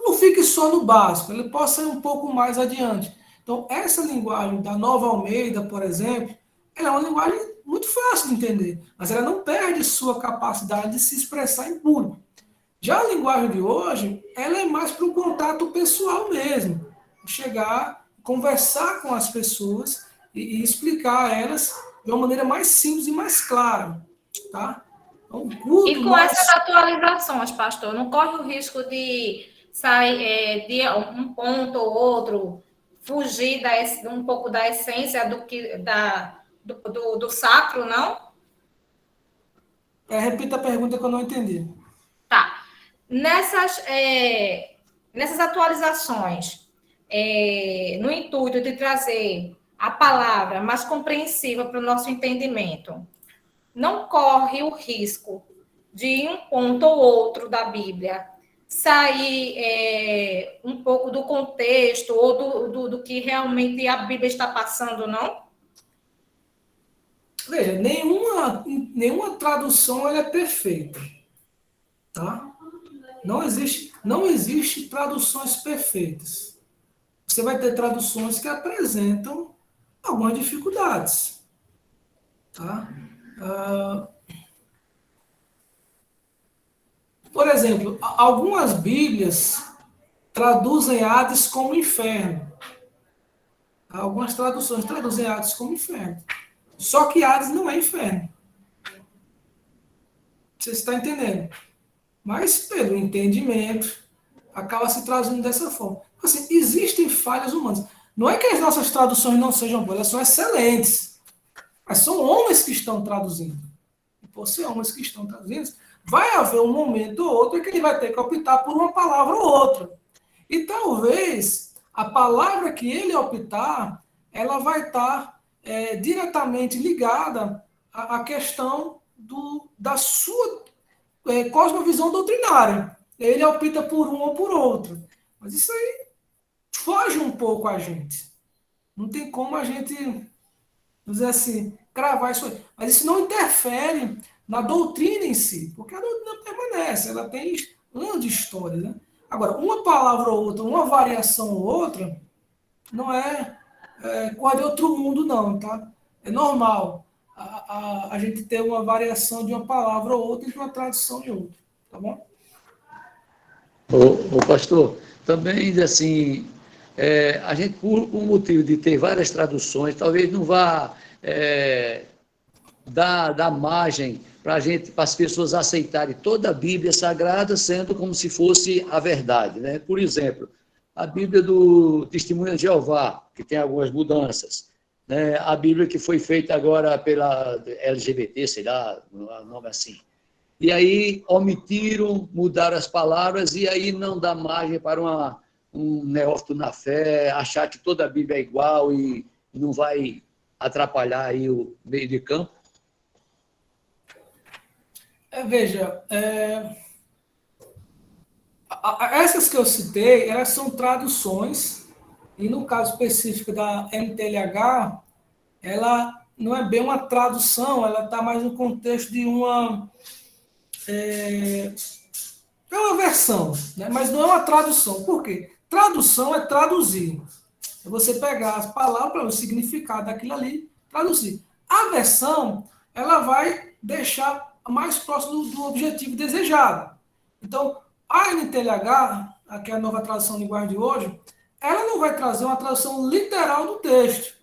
não fique só no básico, ele possa ir um pouco mais adiante. Então, essa linguagem da Nova Almeida, por exemplo, ela é uma linguagem muito fácil de entender, mas ela não perde sua capacidade de se expressar em público. Já a linguagem de hoje, ela é mais para um contato pessoal mesmo, chegar, conversar com as pessoas e explicar a elas de uma maneira mais simples e mais clara, tá? Então, e com essas atualizações, pastor, não corre o risco de sair de um ponto ou outro, fugir um pouco da essência do sacro, não? Repita a pergunta que eu não entendi. Tá. Nessas atualizações, no intuito de trazer a palavra mais compreensiva para o nosso entendimento, não corre o risco de um ponto ou outro da Bíblia sair um pouco do contexto ou do que realmente a Bíblia está passando, não? Veja, nenhuma tradução ela é perfeita, tá? Não existe traduções perfeitas. Você vai ter traduções que apresentam algumas dificuldades, tá? Por exemplo, algumas Bíblias traduzem Hades como inferno. Algumas traduções traduzem Hades como inferno. Só que Hades não é inferno. Você está entendendo? Mas, pelo entendimento, acaba se traduzindo dessa forma. Assim, existem falhas humanas. Não é que as nossas traduções não sejam boas, elas são excelentes. Mas são homens que estão traduzindo. E por ser homens que estão traduzindo, vai haver um momento ou outro em que ele vai ter que optar por uma palavra ou outra. E talvez a palavra que ele optar, ela vai estar diretamente ligada à questão da sua cosmovisão doutrinária. Ele opta por um ou por outro. Mas isso aí foge um pouco a gente. Não tem como a gente, vamos dizer assim, cravar isso aí. Mas isso não interfere na doutrina em si, porque a doutrina permanece, ela tem anos de história, né? Agora, uma palavra ou outra, uma variação ou outra, não é coisa de outro mundo, não, tá? É normal a gente ter uma variação de uma palavra ou outra entre uma tradução e outra, tá bom? O pastor, também, assim, a gente, por um motivo de ter várias traduções, talvez não vá dar margem para as pessoas aceitarem toda a Bíblia Sagrada sendo como se fosse a verdade, né? Por exemplo, a Bíblia do Testemunho de Jeová, que tem algumas mudanças, né? A Bíblia que foi feita agora pela LGBT, sei lá, o nome assim. E aí omitiram, mudaram as palavras, e aí não dá margem para um neófito na fé achar que toda a Bíblia é igual e não vai atrapalhar aí o meio de campo. Veja, essas que eu citei, elas são traduções, e no caso específico da NTLH, ela não é bem uma tradução, ela está mais no contexto de uma versão, né? Mas não é uma tradução. Por quê? Tradução é traduzir. É você pegar as palavras para o significado daquilo ali, traduzir. A versão, ela vai deixar mais próximo do objetivo desejado. Então, a NTLH, que é a nova tradução de linguagem de hoje, ela não vai trazer uma tradução literal do texto,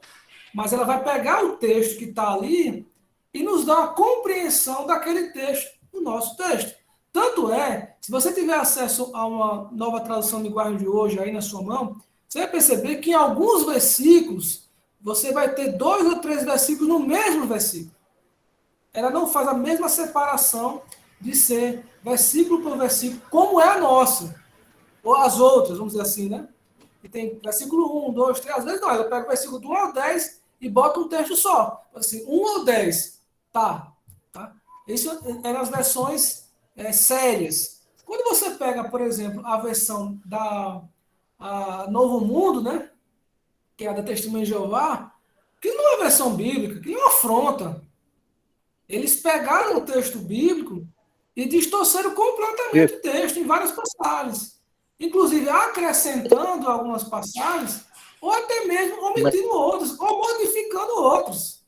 mas ela vai pegar o texto que está ali e nos dar uma compreensão daquele texto no nosso texto. Tanto se você tiver acesso a uma nova tradução de linguagem de hoje aí na sua mão, você vai perceber que em alguns versículos, você vai ter 2 ou 3 versículos no mesmo versículo. Ela não faz a mesma separação de ser versículo por versículo, como é a nossa, ou as outras, vamos dizer assim, né? E tem versículo 1, 2, 3, às vezes não, ela pega o versículo do 1 ao 10 e bota um texto só. Assim, 1 ou 10, tá? Isso é nas versões sérias. Quando você pega, por exemplo, a versão da Novo Mundo, né? Que é a da Testemunha de Jeová, que não é versão bíblica, que é uma afronta. Eles pegaram o texto bíblico e distorceram completamente o texto em várias passagens. Inclusive acrescentando algumas passagens, ou até mesmo omitindo outras, ou modificando outros.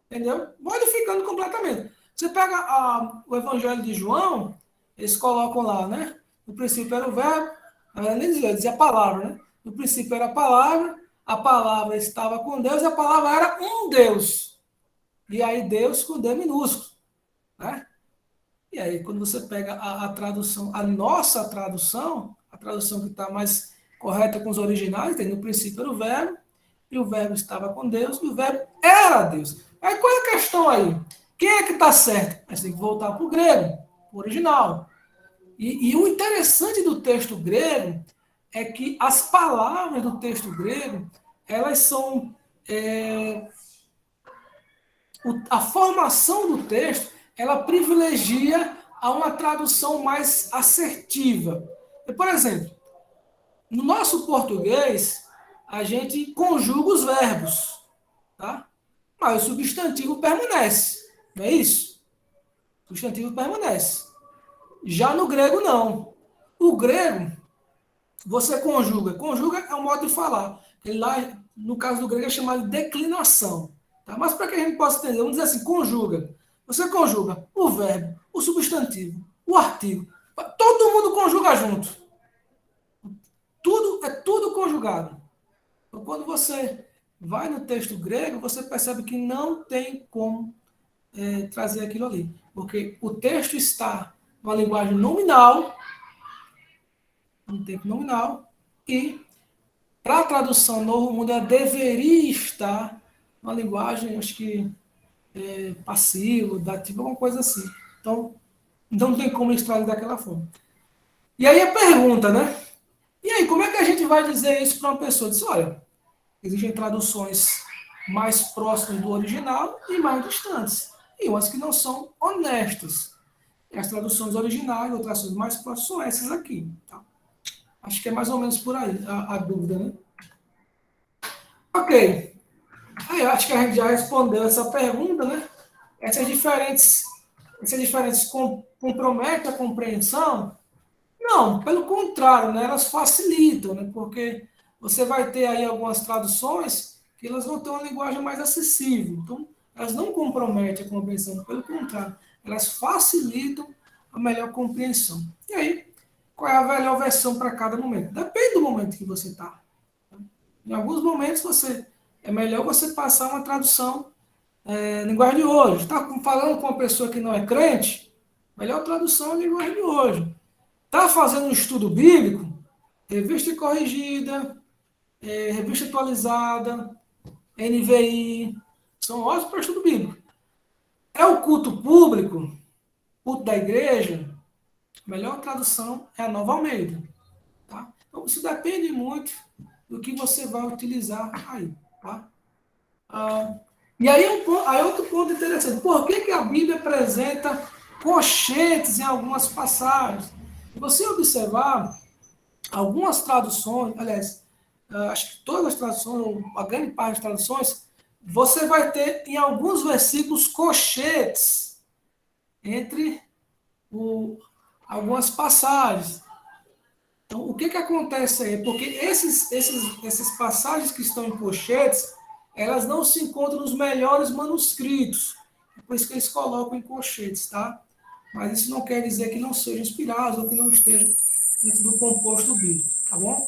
Entendeu? Modificando completamente. Você pega o Evangelho de João, eles colocam lá, né? No princípio era o verbo, nem dizia a palavra, né? No princípio era a palavra estava com Deus, e a palavra era um Deus. E aí Deus com D minúsculo, né? E aí quando você pega a tradução, a nossa tradução, a tradução que está mais correta com os originais, tem no princípio era o verbo, e o verbo estava com Deus, e o verbo era Deus. Aí qual é a questão aí? Quem é que está certo? A gente tem que voltar para o grego, o original. E o interessante do texto grego é que as palavras do texto grego, elas são... a formação do texto ela privilegia a uma tradução mais assertiva. Por exemplo, no nosso português, a gente conjuga os verbos, tá? Mas o substantivo permanece, não é isso? O substantivo permanece. Já no grego, não. O grego, você conjuga. Conjuga é um modo de falar. Ele lá, no caso do grego, é chamado de declinação. Tá? Mas para que a gente possa entender, vamos dizer assim, conjuga. Você conjuga o verbo, o substantivo, o artigo. Todo mundo conjuga junto. Tudo conjugado. Então, quando você vai no texto grego, você percebe que não tem como trazer aquilo ali. Porque o texto está numa linguagem nominal, um tempo nominal, e para a tradução Novo Mundo, ela deveria estar numa linguagem, acho que passivo, dativo, alguma coisa assim. Então, não tem como extrair daquela forma. E aí a pergunta, né? E aí, como é que a gente vai dizer isso para uma pessoa? Diz, olha, existem traduções mais próximas do original e mais distantes. E umas que não são honestas. E as traduções originais, ou traduções mais próximas, são essas aqui. Tá? Acho que é mais ou menos por aí a dúvida, né? Ok. Aí, acho que a gente já respondeu essa pergunta, né? Essas diferentes comprometem a compreensão? Não, pelo contrário, né? Elas facilitam, né? Porque você vai ter aí algumas traduções que elas vão ter uma linguagem mais acessível. Então, elas não comprometem a compreensão, pelo contrário, elas facilitam a melhor compreensão. E aí, qual é a melhor versão para cada momento? Depende do momento que você está. Em alguns momentos é melhor você passar uma tradução linguagem de hoje. Está falando com uma pessoa que não é crente, melhor tradução é a linguagem de hoje. Está fazendo um estudo bíblico, revista corrigida, revista atualizada, NVI, são ótimos para estudo bíblico. É o culto público, culto da igreja, a melhor tradução é a Nova Almeida. Tá? Então, isso depende muito do que você vai utilizar aí. Tá? E aí, outro ponto interessante. Por que a Bíblia apresenta colchetes em algumas passagens? Se você observar, algumas traduções, aliás, acho que todas as traduções, ou a grande parte das traduções, você vai ter em alguns versículos colchetes entre algumas passagens. Então, o que acontece aí? Porque essas passagens que estão em colchetes, elas não se encontram nos melhores manuscritos. É por isso que eles colocam em colchetes, tá? Mas isso não quer dizer que não sejam inspirados ou que não estejam dentro do composto bíblico, tá bom?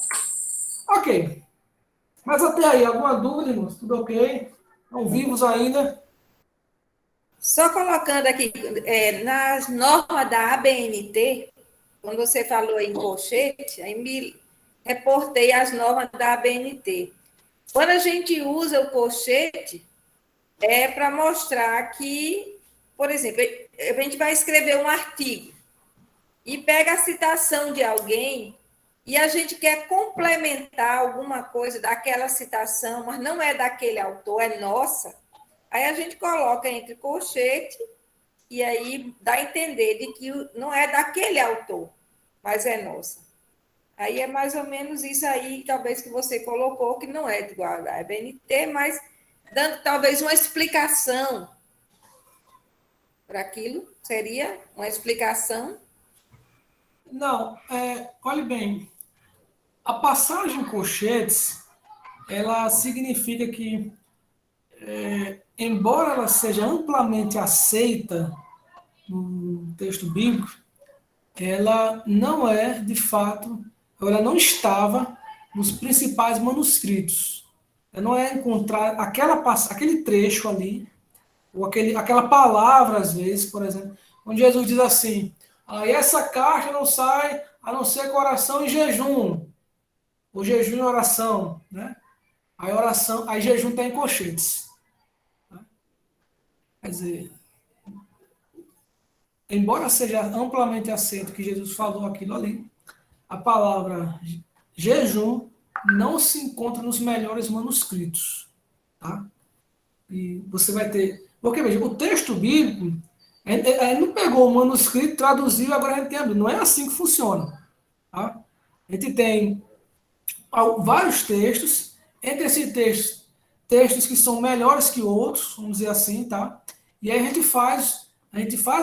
Ok. Mas até aí, alguma dúvida, irmãos? Tudo ok? Estão vivos ainda? Só colocando aqui, nas normas da ABNT, quando você falou em colchete, aí me reportei as normas da ABNT. Quando a gente usa o colchete, é para mostrar que, por exemplo, a gente vai escrever um artigo e pega a citação de alguém e a gente quer complementar alguma coisa daquela citação, mas não é daquele autor, é nossa. Aí a gente coloca entre colchete e aí dá a entender de que não é daquele autor, mas é nossa. Aí é mais ou menos isso aí, talvez, que você colocou, que não é igual a ABNT, mas dando talvez uma explicação para aquilo, seria uma explicação? Não, olhe bem, a passagem colchetes, ela significa que, embora ela seja amplamente aceita no texto bíblico, ela não é, de fato, ela não estava nos principais manuscritos. Ela não é encontrar aquele trecho ali, ou aquela palavra, às vezes, por exemplo, onde Jesus diz assim, e essa carta não sai a não ser com oração e jejum, ou jejum e oração, né? Aí jejum está em colchetes. Quer dizer, embora seja amplamente aceito que Jesus falou aquilo ali, a palavra jejum não se encontra nos melhores manuscritos. Tá? E você vai ter... Porque, veja, o texto bíblico, A gente não pegou o manuscrito, traduziu, agora a gente tem a Bíblia. Não é assim que funciona. Tá? A gente tem vários textos, entre esses textos que são melhores que outros, vamos dizer assim, tá? E aí a gente faz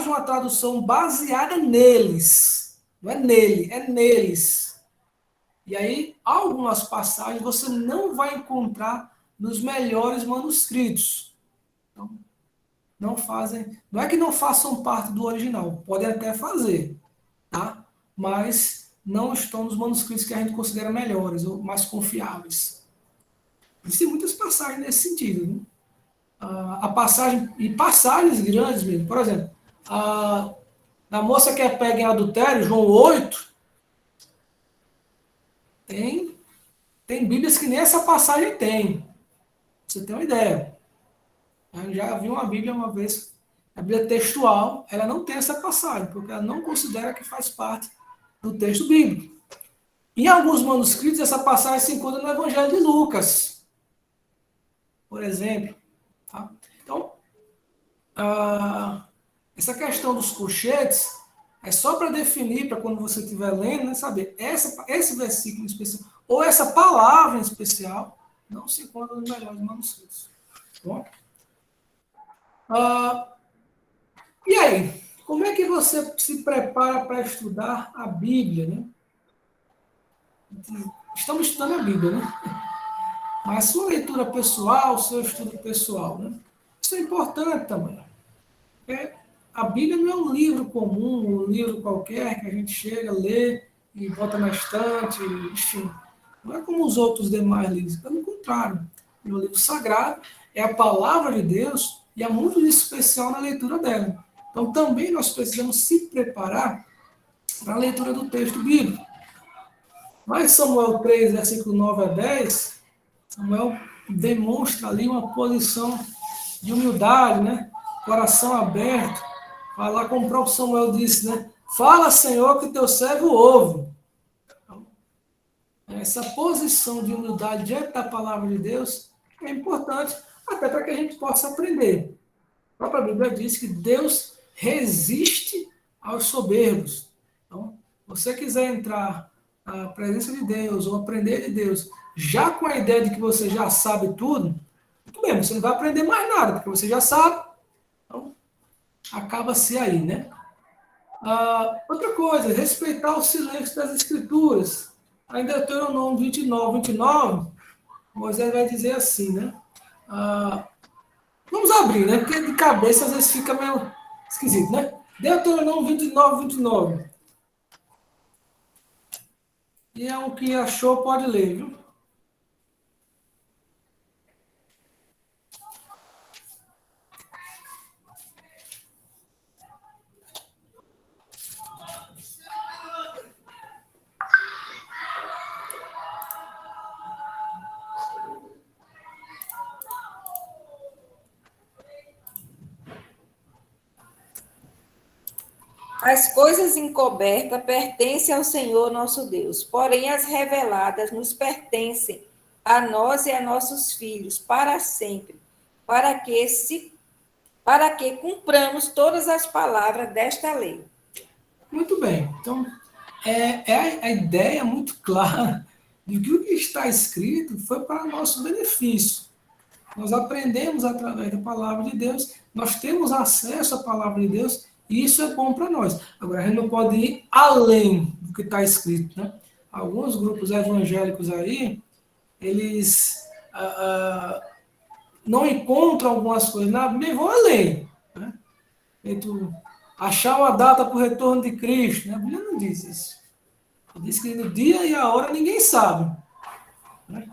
uma tradução baseada neles. Não é nele, é neles. E aí, algumas passagens você não vai encontrar nos melhores manuscritos. Então, não é que não façam parte do original, podem até fazer, tá? Mas não estão nos manuscritos que a gente considera melhores ou mais confiáveis. Existem muitas passagens nesse sentido, né? Passagens grandes mesmo. Por exemplo, na moça que é pega em adultério, João 8, tem Bíblias que nem essa passagem tem. Pra você tem uma ideia. Eu já vi uma Bíblia uma vez, a Bíblia textual, ela não tem essa passagem, porque ela não considera que faz parte do texto bíblico. Em alguns manuscritos, essa passagem se encontra no Evangelho de Lucas, por exemplo. Tá? Então, essa questão dos colchetes é só para definir, para quando você estiver lendo, né, saber, esse versículo em especial, ou essa palavra em especial, não se encontra nos melhores manuscritos. Tá bom? E aí, como é que você se prepara para estudar a Bíblia, né? Estamos estudando a Bíblia, né? Mas a sua leitura pessoal, o seu estudo pessoal, né? Isso é importante também. Porque a Bíblia não é um livro comum, um livro qualquer que a gente chega, lê e bota na estante, enfim. Não é como os outros demais livros, pelo contrário. É um livro sagrado, é a palavra de Deus e há muito de especial na leitura dela. Então, também nós precisamos se preparar para a leitura do texto bíblico. Mas Samuel 3, versículo 9 a 10, Samuel demonstra ali uma posição de humildade, né? Coração aberto. Falar como o próprio Samuel disse, né? Fala, Senhor, que teu servo ouve. Então, essa posição de humildade diante da palavra de Deus é importante, até para que a gente possa aprender. A própria Bíblia diz que Deus resiste aos soberbos. Então, se você quiser entrar na presença de Deus ou aprender de Deus, já com a ideia de que você já sabe tudo, muito bem, você não vai aprender mais nada, porque você já sabe. Então, acaba-se aí, né? Outra coisa, respeitar o silêncio das Escrituras. Ainda em Deuteronômio 29, Moisés vai dizer assim, né? Vamos abrir, né? Porque de cabeça às vezes fica meio esquisito, né? Deuteronômio 29. E é o que achou, pode ler, viu? As coisas encobertas pertencem ao Senhor nosso Deus, porém as reveladas nos pertencem a nós e a nossos filhos para sempre, para que cumpramos todas as palavras desta lei. Muito bem. Então, a ideia muito clara de que o que está escrito foi para nosso benefício. Nós aprendemos através da palavra de Deus, nós temos acesso à palavra de Deus, e isso é bom para nós. Agora, a gente não pode ir além do que está escrito, né? Alguns grupos evangélicos aí, eles não encontram algumas coisas na Bíblia e vão além, né? Achar uma data para o retorno de Cristo, né? A Bíblia não diz isso. Diz que no dia e a hora ninguém sabe, né?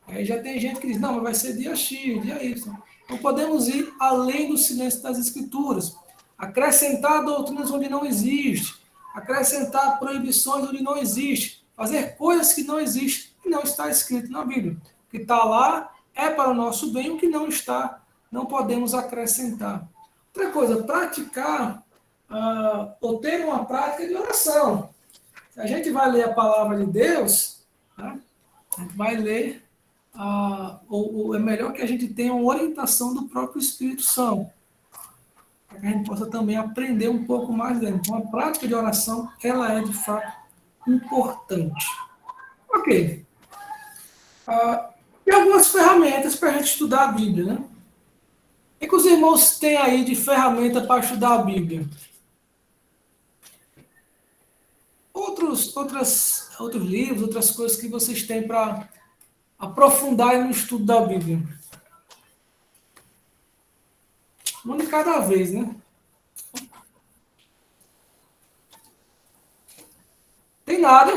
Aí já tem gente que diz, não, mas vai ser dia X, dia Y. Então podemos ir além do silêncio das Escrituras, acrescentar doutrinas onde não existe, acrescentar proibições onde não existe, fazer coisas que não existem e não está escrito na Bíblia. O que está lá é para o nosso bem, o que não está, não podemos acrescentar. Outra coisa, praticar ou ter uma prática de oração. Se a gente vai ler a palavra de Deus, tá? A gente vai ler, ou é melhor que a gente tenha uma orientação do próprio Espírito Santo. para que a gente possa também aprender um pouco mais dela. Então, a prática de oração, ela é, de fato, importante. Ok. Tem algumas ferramentas para a gente estudar a Bíblia, né? O que os irmãos têm aí de ferramenta para estudar a Bíblia? Outros livros, outras coisas que vocês têm para aprofundar no estudo da Bíblia? Um de cada vez, né? Tem nada.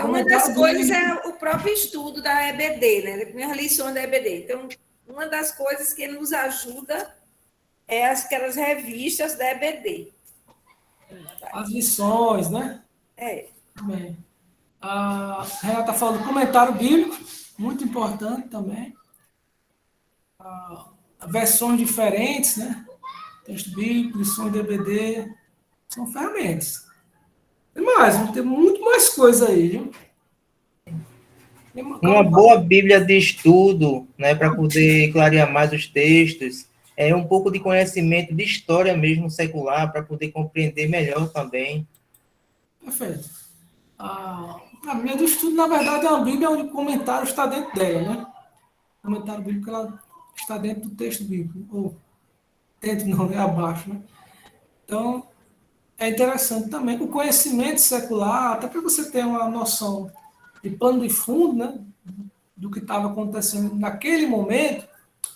Uma das coisas é o próprio estudo da EBD, né? Das minhas lições da EBD. Então, uma das coisas que nos ajuda é aquelas revistas da EBD. As lições, né? É. Também. A Renata falou comentário bíblico, muito importante também. Versões diferentes, né? Texto bíblico, lições de EBD, são ferramentas. Tem mais, tem muito mais coisa aí, viu? Uma boa Bíblia de estudo, né, para poder clarear mais os textos, é um pouco de conhecimento de história mesmo secular, para poder compreender melhor também. Perfeito. A Bíblia do estudo, na verdade, é uma Bíblia onde o comentário está dentro dela, né? O comentário bíblico ela está dentro do texto bíblico, ou dentro não, é abaixo, né? Então, é interessante também. O conhecimento secular, até para você ter uma noção de plano de fundo, né, do que estava acontecendo naquele momento,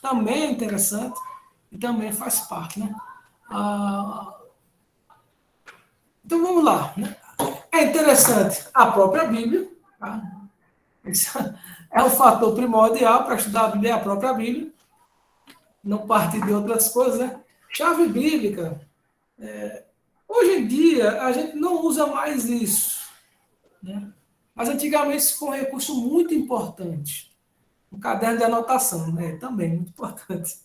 também é interessante e também faz parte, né? Então, vamos lá, né? É interessante a própria Bíblia, tá? Esse é o fator primordial para estudar a Bíblia, é a própria Bíblia, não partir de outras coisas, né? Chave bíblica. Hoje em dia, a gente não usa mais isso, né? Mas antigamente isso foi um recurso muito importante. Um caderno de anotação, né? Também muito importante.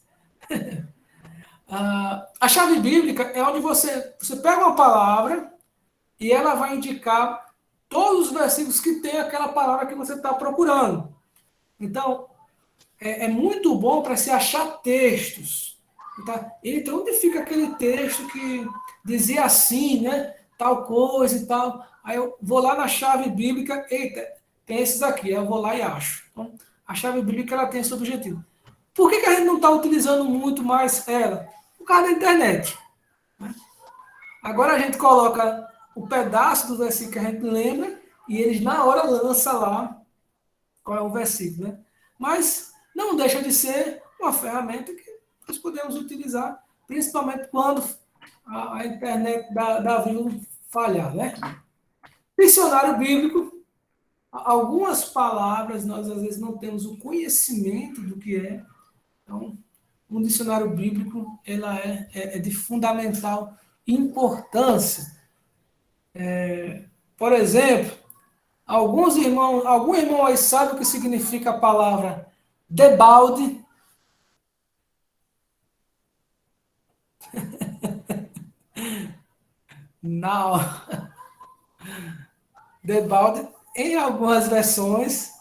A chave bíblica é onde você pega uma palavra e ela vai indicar todos os versículos que tem aquela palavra que você está procurando. Então, é muito bom para se achar textos. Então, onde fica aquele texto que dizia assim, né? Tal coisa e tal. Aí eu vou lá na chave bíblica, eita, tem esses aqui, eu vou lá e acho. Então, a chave bíblica ela tem esse objetivo. Por que a gente não está utilizando muito mais ela? Por causa da internet. Né? Agora a gente coloca o pedaço do versículo que a gente lembra e eles na hora lançam lá qual é o versículo. Né? Mas não deixa de ser uma ferramenta que nós podemos utilizar, principalmente quando a internet da Bíblia falhar. Né? Dicionário bíblico, algumas palavras nós às vezes não temos o conhecimento do que é. Então, um dicionário bíblico ela é de fundamental importância. Por exemplo, algum irmão aí sabe o que significa a palavra debalde? Não. Debalde, em algumas versões,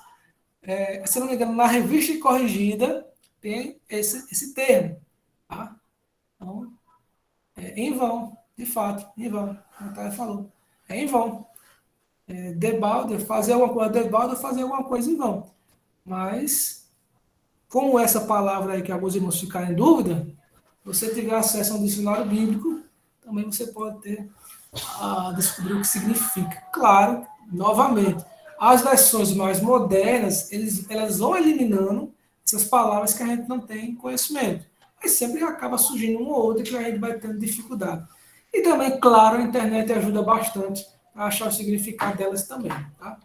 se não me engano, na Revista Corrigida, tem esse termo. Tá? Então, em vão, de fato, em vão. A Natália falou. É em vão. Debalde, fazer alguma coisa em vão. Mas, como essa palavra aí que alguns irmãos ficaram em dúvida, você tiver acesso a um dicionário bíblico, também você pode descobrir o que significa. Claro, novamente, as versões mais modernas, elas vão eliminando essas palavras que a gente não tem conhecimento. Mas sempre acaba surgindo uma ou outra que a gente vai tendo dificuldade. E também, claro, a internet ajuda bastante a achar o significado delas também. Tá?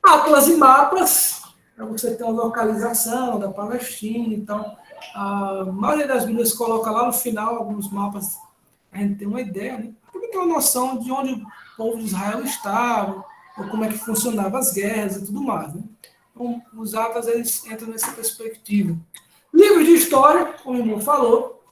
Atlas e mapas, para você ter uma localização da Palestina. Então, a maioria das Bíblias coloca lá no final alguns mapas, a gente tem uma ideia, né? Porque tem uma noção de onde o povo de Israel estava, ou como é que funcionavam as guerras e tudo mais. Né? Então, os Atlas, eles entram nessa perspectiva. Livros de história, como o irmão falou,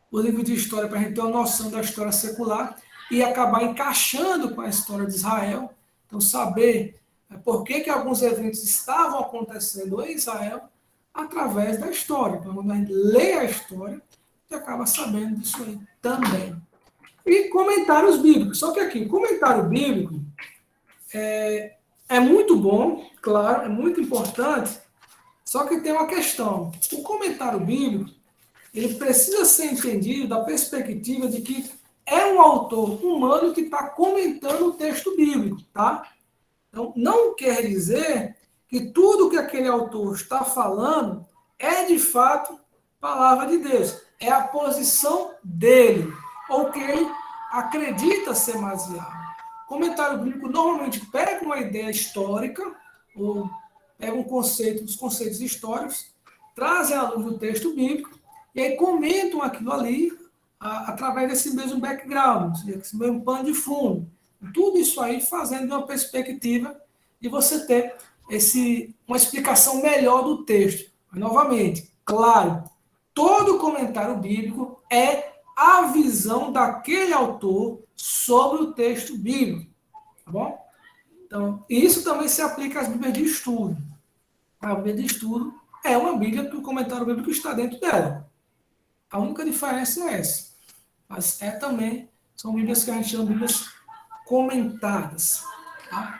o livro de história para a gente ter uma noção da história secular e acabar encaixando com a história de Israel. Então, saber por que alguns eventos estavam acontecendo em Israel através da história. Então, quando a gente lê a história, você acaba sabendo disso aí também. E comentários bíblicos. Só que aqui, comentário bíblico é muito bom, claro, é muito importante, só que tem uma questão. O comentário bíblico, ele precisa ser entendido da perspectiva de que é um autor humano que está comentando o texto bíblico, tá? Então, não quer dizer que tudo que aquele autor está falando é, de fato, palavra de Deus. É a posição dele, ou que ele acredita ser baseado. O comentário bíblico normalmente pega uma ideia histórica, ou pega um conceito, os conceitos históricos, trazem à luz do texto bíblico, e aí comentam aquilo ali através desse mesmo background, desse mesmo pano de fundo. Tudo isso aí fazendo de uma perspectiva de você ter uma explicação melhor do texto. Mas, novamente, claro, todo comentário bíblico é a visão daquele autor sobre o texto bíblico. Tá bom? Então, isso também se aplica às Bíblias de estudo. A Bíblia de estudo é uma Bíblia que o comentário bíblico está dentro dela. A única diferença é essa. Mas também, são Bíblias que a gente chama de Bíblias comentadas. Tá?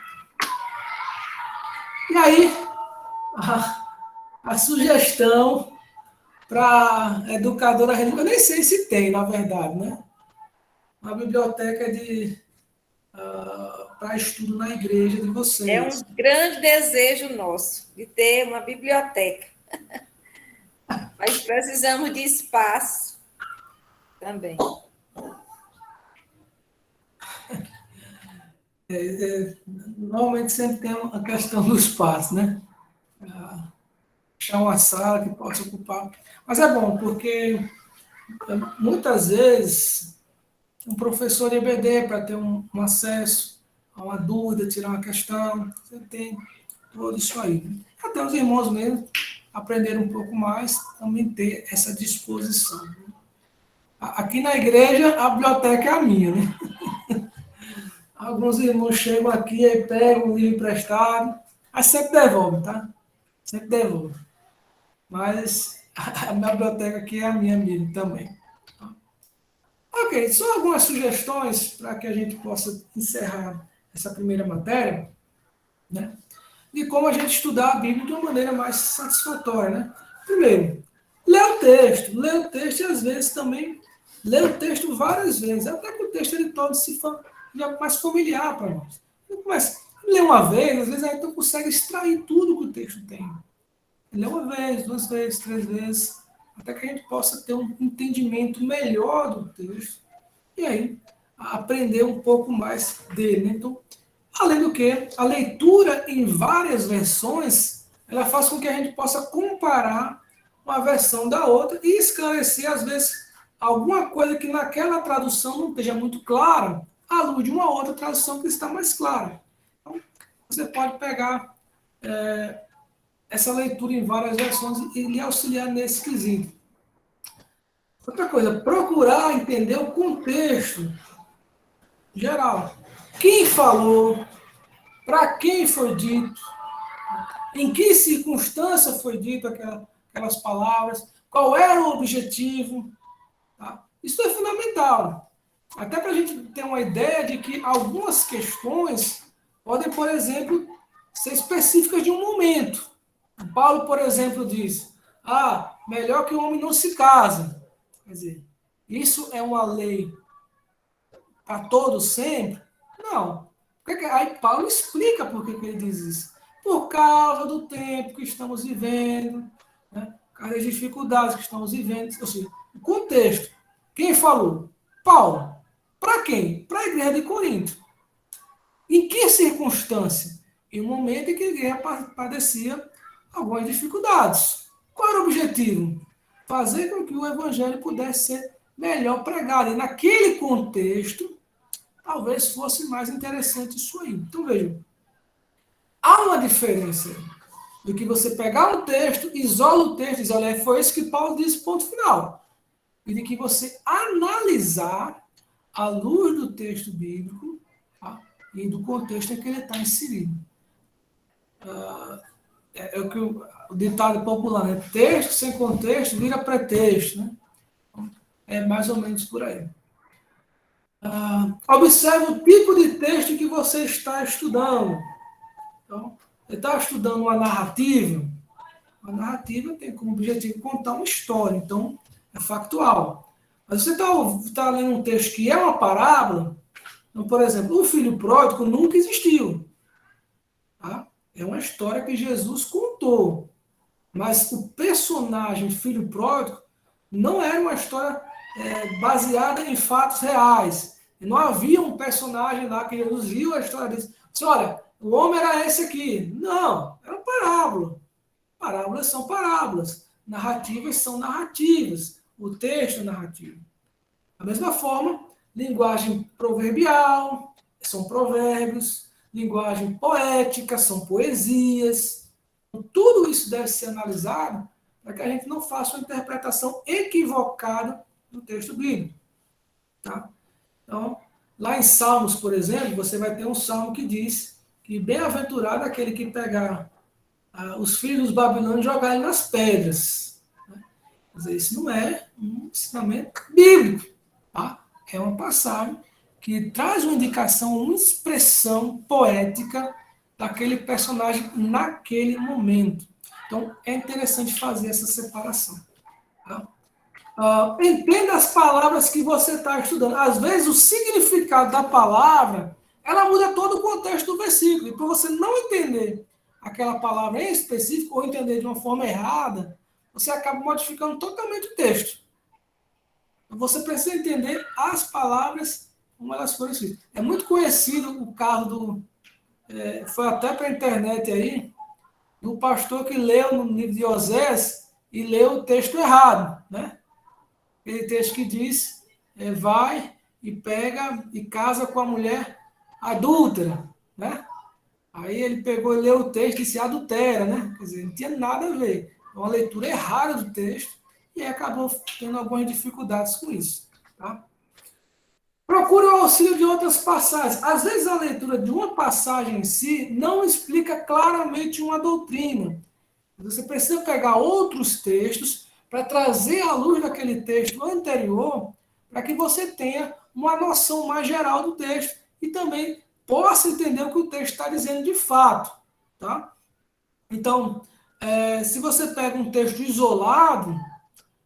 E aí, a sugestão para educadora religiosa, eu nem sei se tem, na verdade, né? A biblioteca para estudo na igreja de vocês. É um grande desejo nosso, de ter uma biblioteca. Mas precisamos de espaço também. Normalmente sempre tem a questão do espaço, né? Achar uma sala que possa ocupar. Mas é bom, porque muitas vezes um professor de EBD, para ter um acesso a uma dúvida, tirar uma questão, você tem tudo isso aí. Né? Até os irmãos mesmo aprenderam um pouco mais, também ter essa disposição. Né? Aqui na igreja, a biblioteca é a minha, né? Alguns irmãos chegam aqui e pegam um livro emprestado, mas sempre devolvem, tá? Sempre devolvem. Mas a minha biblioteca aqui é a minha mesmo também. Ok, só algumas sugestões para que a gente possa encerrar essa primeira matéria, né? De como a gente estudar a Bíblia de uma maneira mais satisfatória, né? Primeiro, ler o texto. Ler o texto e, às vezes, também ler o texto várias vezes. Até que o texto ele torne-se já mais familiar para nós. Então, começa a ler uma vez, às vezes a gente não consegue extrair tudo que o texto tem. Ler uma vez, 2 vezes, 3 vezes, até que a gente possa ter um entendimento melhor do texto e aí aprender um pouco mais dele. Né? Então, além do que, a leitura em várias versões, ela faz com que a gente possa comparar uma versão da outra e esclarecer, às vezes, alguma coisa que naquela tradução não esteja muito clara, à luz de uma outra tradução que está mais clara. Então, você pode pegar essa leitura em várias versões e lhe auxiliar nesse quesito. Outra coisa, procurar entender o contexto geral. Quem falou, para quem foi dito, em que circunstância foi dito aquelas palavras, qual era o objetivo. Tá? Isso é fundamental. Até para a gente ter uma ideia de que algumas questões podem, por exemplo, ser específicas de um momento. O Paulo, por exemplo, diz, melhor que o homem não se case. Quer dizer, isso é uma lei para todos sempre? Não. Aí Paulo explica por que ele diz isso. Por causa do tempo que estamos vivendo, né? Por causa das dificuldades que estamos vivendo. Ou seja, o contexto. Quem falou? Paulo. Para quem? Para a igreja de Corinto. Em que circunstância? Em um momento em que a igreja padecia algumas dificuldades. Qual era o objetivo? Fazer com que o evangelho pudesse ser melhor pregado. E naquele contexto, talvez fosse mais interessante isso aí. Então, vejam, há uma diferença do que você pegar um texto, isola o texto, diz, olha, foi isso que Paulo disse, ponto final. E de que você analisar à luz do texto bíblico, tá? E do contexto em que ele está inserido. É o que o ditado popular, né? Texto sem contexto vira pretexto, né? É mais ou menos por aí. Observe o tipo de texto que você está estudando. Então, você está estudando uma narrativa. A narrativa tem como objetivo contar uma história, então é factual. Mas você está lendo um texto que é uma parábola. Então, por exemplo, o filho pródigo nunca existiu. Tá? É uma história que Jesus contou. Mas o personagem filho pródigo não era uma história baseada em fatos reais. Não havia um personagem lá que Jesus viu a história dele. Disse, olha, o homem era esse aqui. Não, era uma parábola. Parábolas são parábolas. Narrativas são narrativas. O texto é narrativo. Da mesma forma, linguagem proverbial, são provérbios. Linguagem poética, são poesias. Tudo isso deve ser analisado para que a gente não faça uma interpretação equivocada do texto bíblico. Tá? Então, lá em Salmos, por exemplo, você vai ter um salmo que diz que bem-aventurado aquele que pegar os filhos dos babilônios e jogar ele nas pedras. Né? Quer dizer, isso não é um ensinamento bíblico. Tá? É uma passagem que traz uma indicação, uma expressão poética daquele personagem naquele momento. Então, é interessante fazer essa separação. Tá? Entenda as palavras que você está estudando. Às vezes, o significado da palavra, ela muda todo o contexto do versículo. E para você não entender aquela palavra em específico, ou entender de uma forma errada, você acaba modificando totalmente o texto. Então, você precisa entender as palavras como elas foram escritas. É muito conhecido o caso do... foi até para a internet aí, do pastor que leu no livro de Osés e leu o texto errado, né? Aquele texto que diz, vai e pega e casa com a mulher adúltera, né? Aí ele pegou e leu o texto e disse adultera, né? Quer dizer, não tinha nada a ver. É uma leitura errada do texto e acabou tendo algumas dificuldades com isso, tá? Procure o auxílio de outras passagens. Às vezes a leitura de uma passagem em si não explica claramente uma doutrina. Você precisa pegar outros textos para trazer à luz daquele texto anterior, para que você tenha uma noção mais geral do texto e também possa entender o que o texto está dizendo de fato. Tá? Então, se você pega um texto isolado,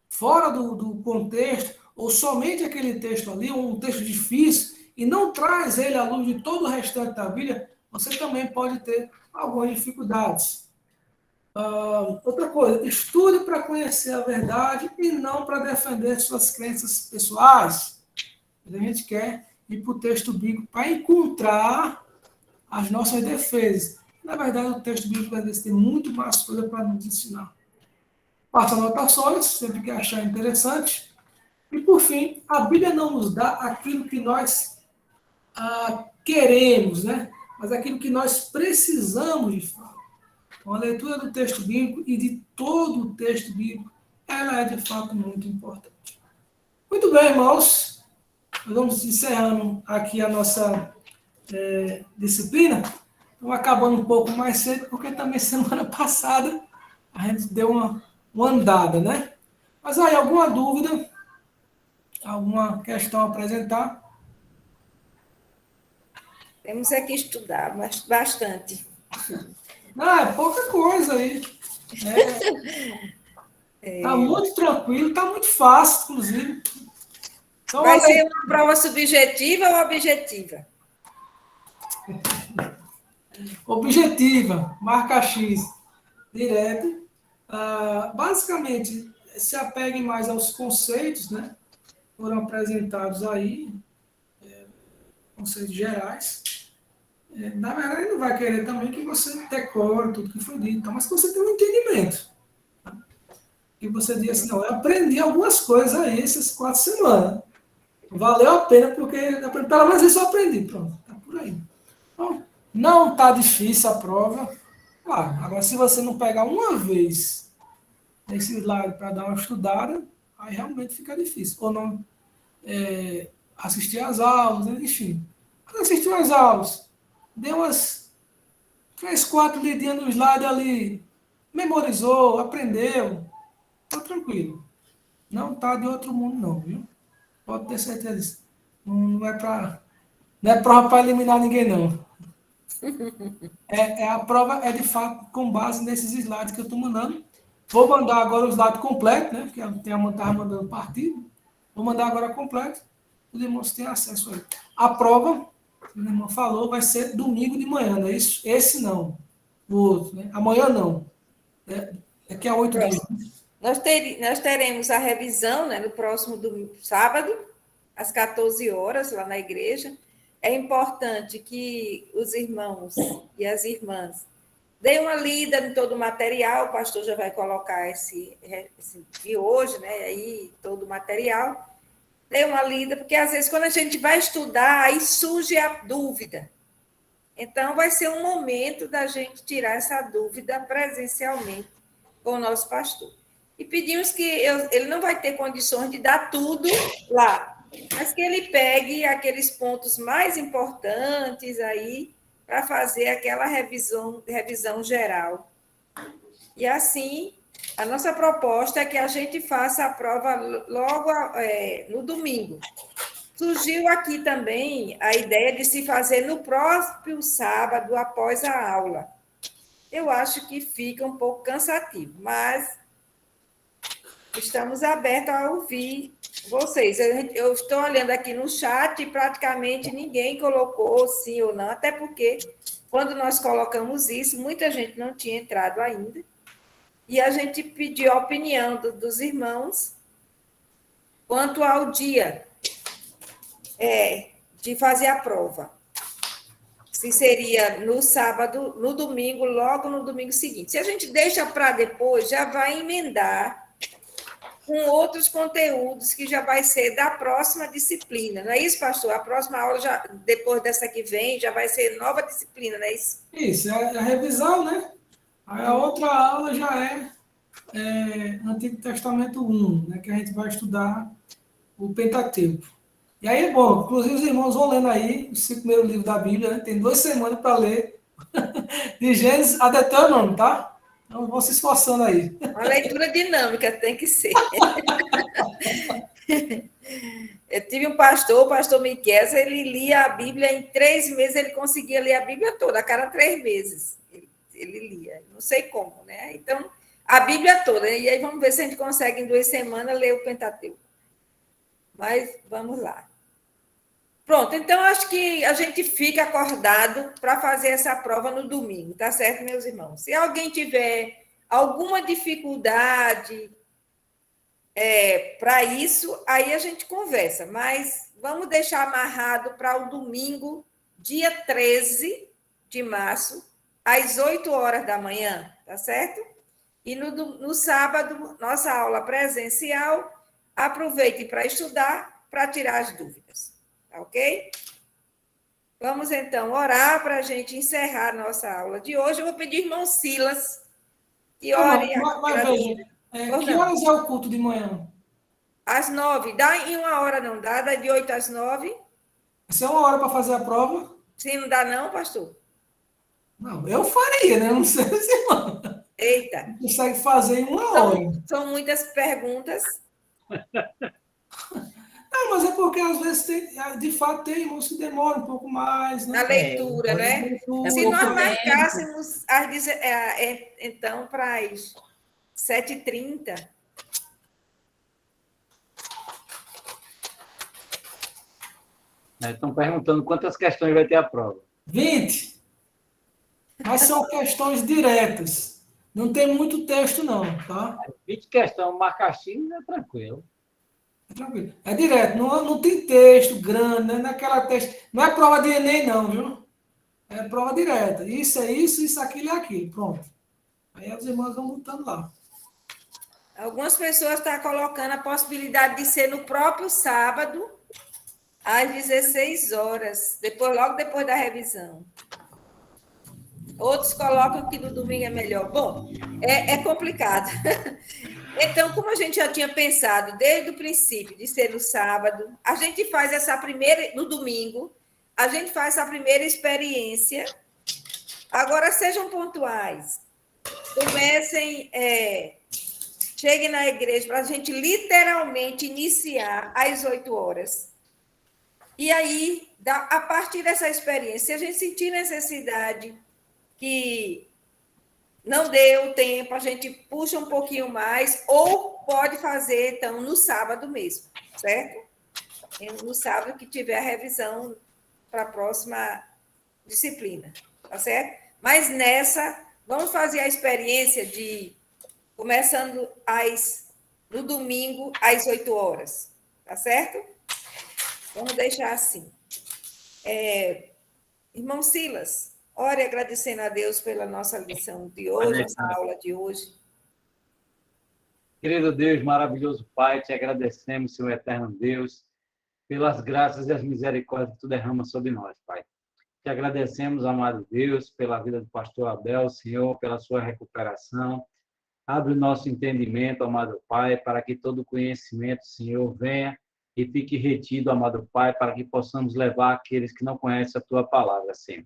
fora do contexto, ou somente aquele texto ali, ou um texto difícil, e não traz ele à luz de todo o restante da Bíblia, você também pode ter algumas dificuldades. Outra coisa, estude para conhecer a verdade e não para defender suas crenças pessoais. A gente quer ir para o texto bíblico para encontrar as nossas defesas. Na verdade, o texto bíblico às vezes tem muito mais coisa para nos ensinar. Faça anotações, sempre que achar interessante. E, por fim, a Bíblia não nos dá aquilo que nós queremos, né? Mas aquilo que nós precisamos de fato. Então, a leitura do texto bíblico e de todo o texto bíblico, ela é, de fato, muito importante. Muito bem, irmãos. Nós vamos encerrando aqui a nossa disciplina. Estamos acabando um pouco mais cedo, porque também semana passada a gente deu uma andada, né? Mas aí, alguma dúvida? Alguma questão a apresentar? Temos aqui estudar bastante. É pouca coisa aí. Está muito tranquilo, está muito fácil, inclusive. Então, vai ser uma prova subjetiva ou objetiva? Objetiva, marca X, direto. Basicamente, se apeguem mais aos conceitos, né? Foram apresentados aí, conceitos gerais. Na verdade, ele não vai querer também que você decore tudo que foi dito, mas que você tenha um entendimento. Tá? E você diz assim, não, eu aprendi algumas coisas aí essas 4 semanas. Valeu a pena, porque pelo menos isso eu aprendi. Pronto, tá por aí. Então, não está difícil a prova. Claro, agora se você não pegar uma vez esse slide para dar uma estudada, aí realmente fica difícil. Ou não assistir às aulas, enfim. Assistiu às aulas, deu umas 3, 4 lidinhas no slide ali, memorizou, aprendeu, tá tranquilo. Não tá de outro mundo não, viu? Pode ter certeza disso. Não é prova para eliminar ninguém, não. A prova é, de fato, com base nesses slides que eu estou mandando. Vou mandar agora os dados completos, né? Porque estava mandando partido. Vou mandar agora completo. Os irmãos têm acesso aí. A prova, o irmão falou, vai ser domingo de manhã, não é isso? Esse não. O outro, né? Amanhã não. Daqui a 8 dias. Nós teremos a revisão, né, no próximo sábado, às 14 horas, lá na igreja. É importante que os irmãos e as irmãs deem uma lida em todo o material. O pastor já vai colocar esse de hoje, né, aí todo o material. Dê uma lida, porque às vezes quando a gente vai estudar, aí surge a dúvida. Então, vai ser um momento da gente tirar essa dúvida presencialmente com o nosso pastor. E pedimos que ele não vai ter condições de dar tudo lá, mas que ele pegue aqueles pontos mais importantes aí para fazer aquela revisão geral. E assim, a nossa proposta é que a gente faça a prova logo no domingo. Surgiu aqui também a ideia de se fazer no próprio sábado, após a aula. Eu acho que fica um pouco cansativo, mas estamos abertos a ouvir vocês. Eu estou olhando aqui no chat e praticamente ninguém colocou sim ou não, até porque quando nós colocamos isso, muita gente não tinha entrado ainda, e a gente pediu a opinião dos irmãos quanto ao dia de fazer a prova. Se seria no sábado, no domingo, logo no domingo seguinte. Se a gente deixa para depois, já vai emendar com outros conteúdos que já vai ser da próxima disciplina. Não é isso, pastor? A próxima aula, já, depois dessa que vem, já vai ser nova disciplina, não é isso? Isso, é a revisão, né? Aí a outra aula já é Antigo Testamento 1, né? Que a gente vai estudar o Pentateuco. E aí é bom, inclusive os irmãos vão lendo aí os 5 primeiros livros da Bíblia, né? Tem 2 semanas para ler, de Gênesis a Deuteronômio, tá? Então vão se esforçando aí. Uma leitura dinâmica tem que ser. Eu tive um pastor, o pastor Miquel, ele lia a Bíblia em 3 meses, ele conseguia ler a Bíblia toda, a cada 3 meses. Ele lia, não sei como, né? Então, a Bíblia toda, e aí vamos ver se a gente consegue em 2 semanas ler o Pentateuco. Mas vamos lá. Pronto, então acho que a gente fica acordado para fazer essa prova no domingo, tá certo, meus irmãos? Se alguém tiver alguma dificuldade para isso, aí a gente conversa, mas vamos deixar amarrado para o domingo, dia 13 de março, às 8 horas da manhã, tá certo? E no sábado, nossa aula presencial, aproveite para estudar, para tirar as dúvidas. Ok? Vamos, então, orar para a gente encerrar a nossa aula de hoje. Eu vou pedir, irmão Silas, que ore. Mas veja, que horas é o culto de manhã? Às 9. Dá em 1 hora, não dá? Dá de 8 às 9. Isso é 1 hora para fazer a prova? Sim, não dá não, pastor? Não, eu faria, né? Não sei se irmão. Eita. Consegue fazer em 1 hora. São muitas perguntas. Não, mas é porque às vezes de fato tem irmãos que demoram um pouco mais. Né? Na leitura, né? Leitura, se nós marcássemos então para as 7h30. Estão perguntando quantas questões vai ter a prova. 20. Mas são questões diretas. Não tem muito texto, não, tá? 20 questões, marcar X é tranquilo. Tranquilo. É direto, não tem texto grande, né? Naquela texto. Não é prova de Enem, não, viu? É prova direta. Isso é isso, aquilo é aquilo. Pronto. Aí as irmãs vão botando lá. Algumas pessoas estão colocando a possibilidade de ser no próprio sábado, às 16 horas, logo depois da revisão. Outros colocam que no domingo é melhor. Bom, é complicado. Então, como a gente já tinha pensado desde o princípio de ser no sábado, a gente faz no domingo, a gente faz essa primeira experiência. Agora, sejam pontuais. Comecem chegue na igreja para a gente literalmente iniciar às 8 horas. E aí, a partir dessa experiência, se a gente sentir necessidade que não deu tempo, a gente puxa um pouquinho mais, ou pode fazer, então, no sábado mesmo, certo? No sábado que tiver a revisão para a próxima disciplina, tá certo? Mas nessa, vamos fazer a experiência de começando no domingo às 8 horas, tá certo? Vamos deixar assim. Irmão Silas, ore agradecendo a Deus pela nossa lição de hoje, nossa aula de hoje. Querido Deus, maravilhoso Pai, te agradecemos, Senhor eterno Deus, pelas graças e as misericórdias que tu derrama sobre nós, Pai. Te agradecemos, amado Deus, pela vida do pastor Abel, Senhor, pela sua recuperação. Abre o nosso entendimento, amado Pai, para que todo conhecimento, Senhor, venha e fique retido, amado Pai, para que possamos levar aqueles que não conhecem a tua palavra, Senhor.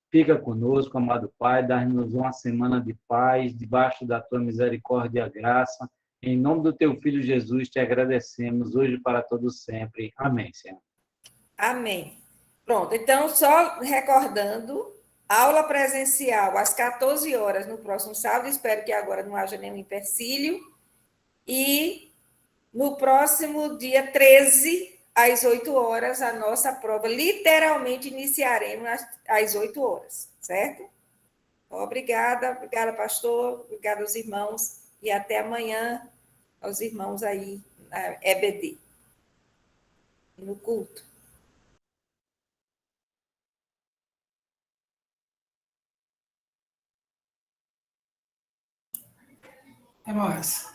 Fica conosco, amado Pai, dá-nos uma semana de paz, debaixo da tua misericórdia e graça. Em nome do teu Filho Jesus, te agradecemos, hoje e para todos sempre. Amém, Senhor. Amém. Pronto, então, só recordando, aula presencial às 14 horas no próximo sábado, espero que agora não haja nenhum empecilho, e no próximo dia 13, às 8 horas, a nossa prova, literalmente, iniciaremos às 8 horas, certo? Obrigada, pastor, obrigada aos irmãos, e até amanhã aos irmãos aí na EBD, no culto. Até mais.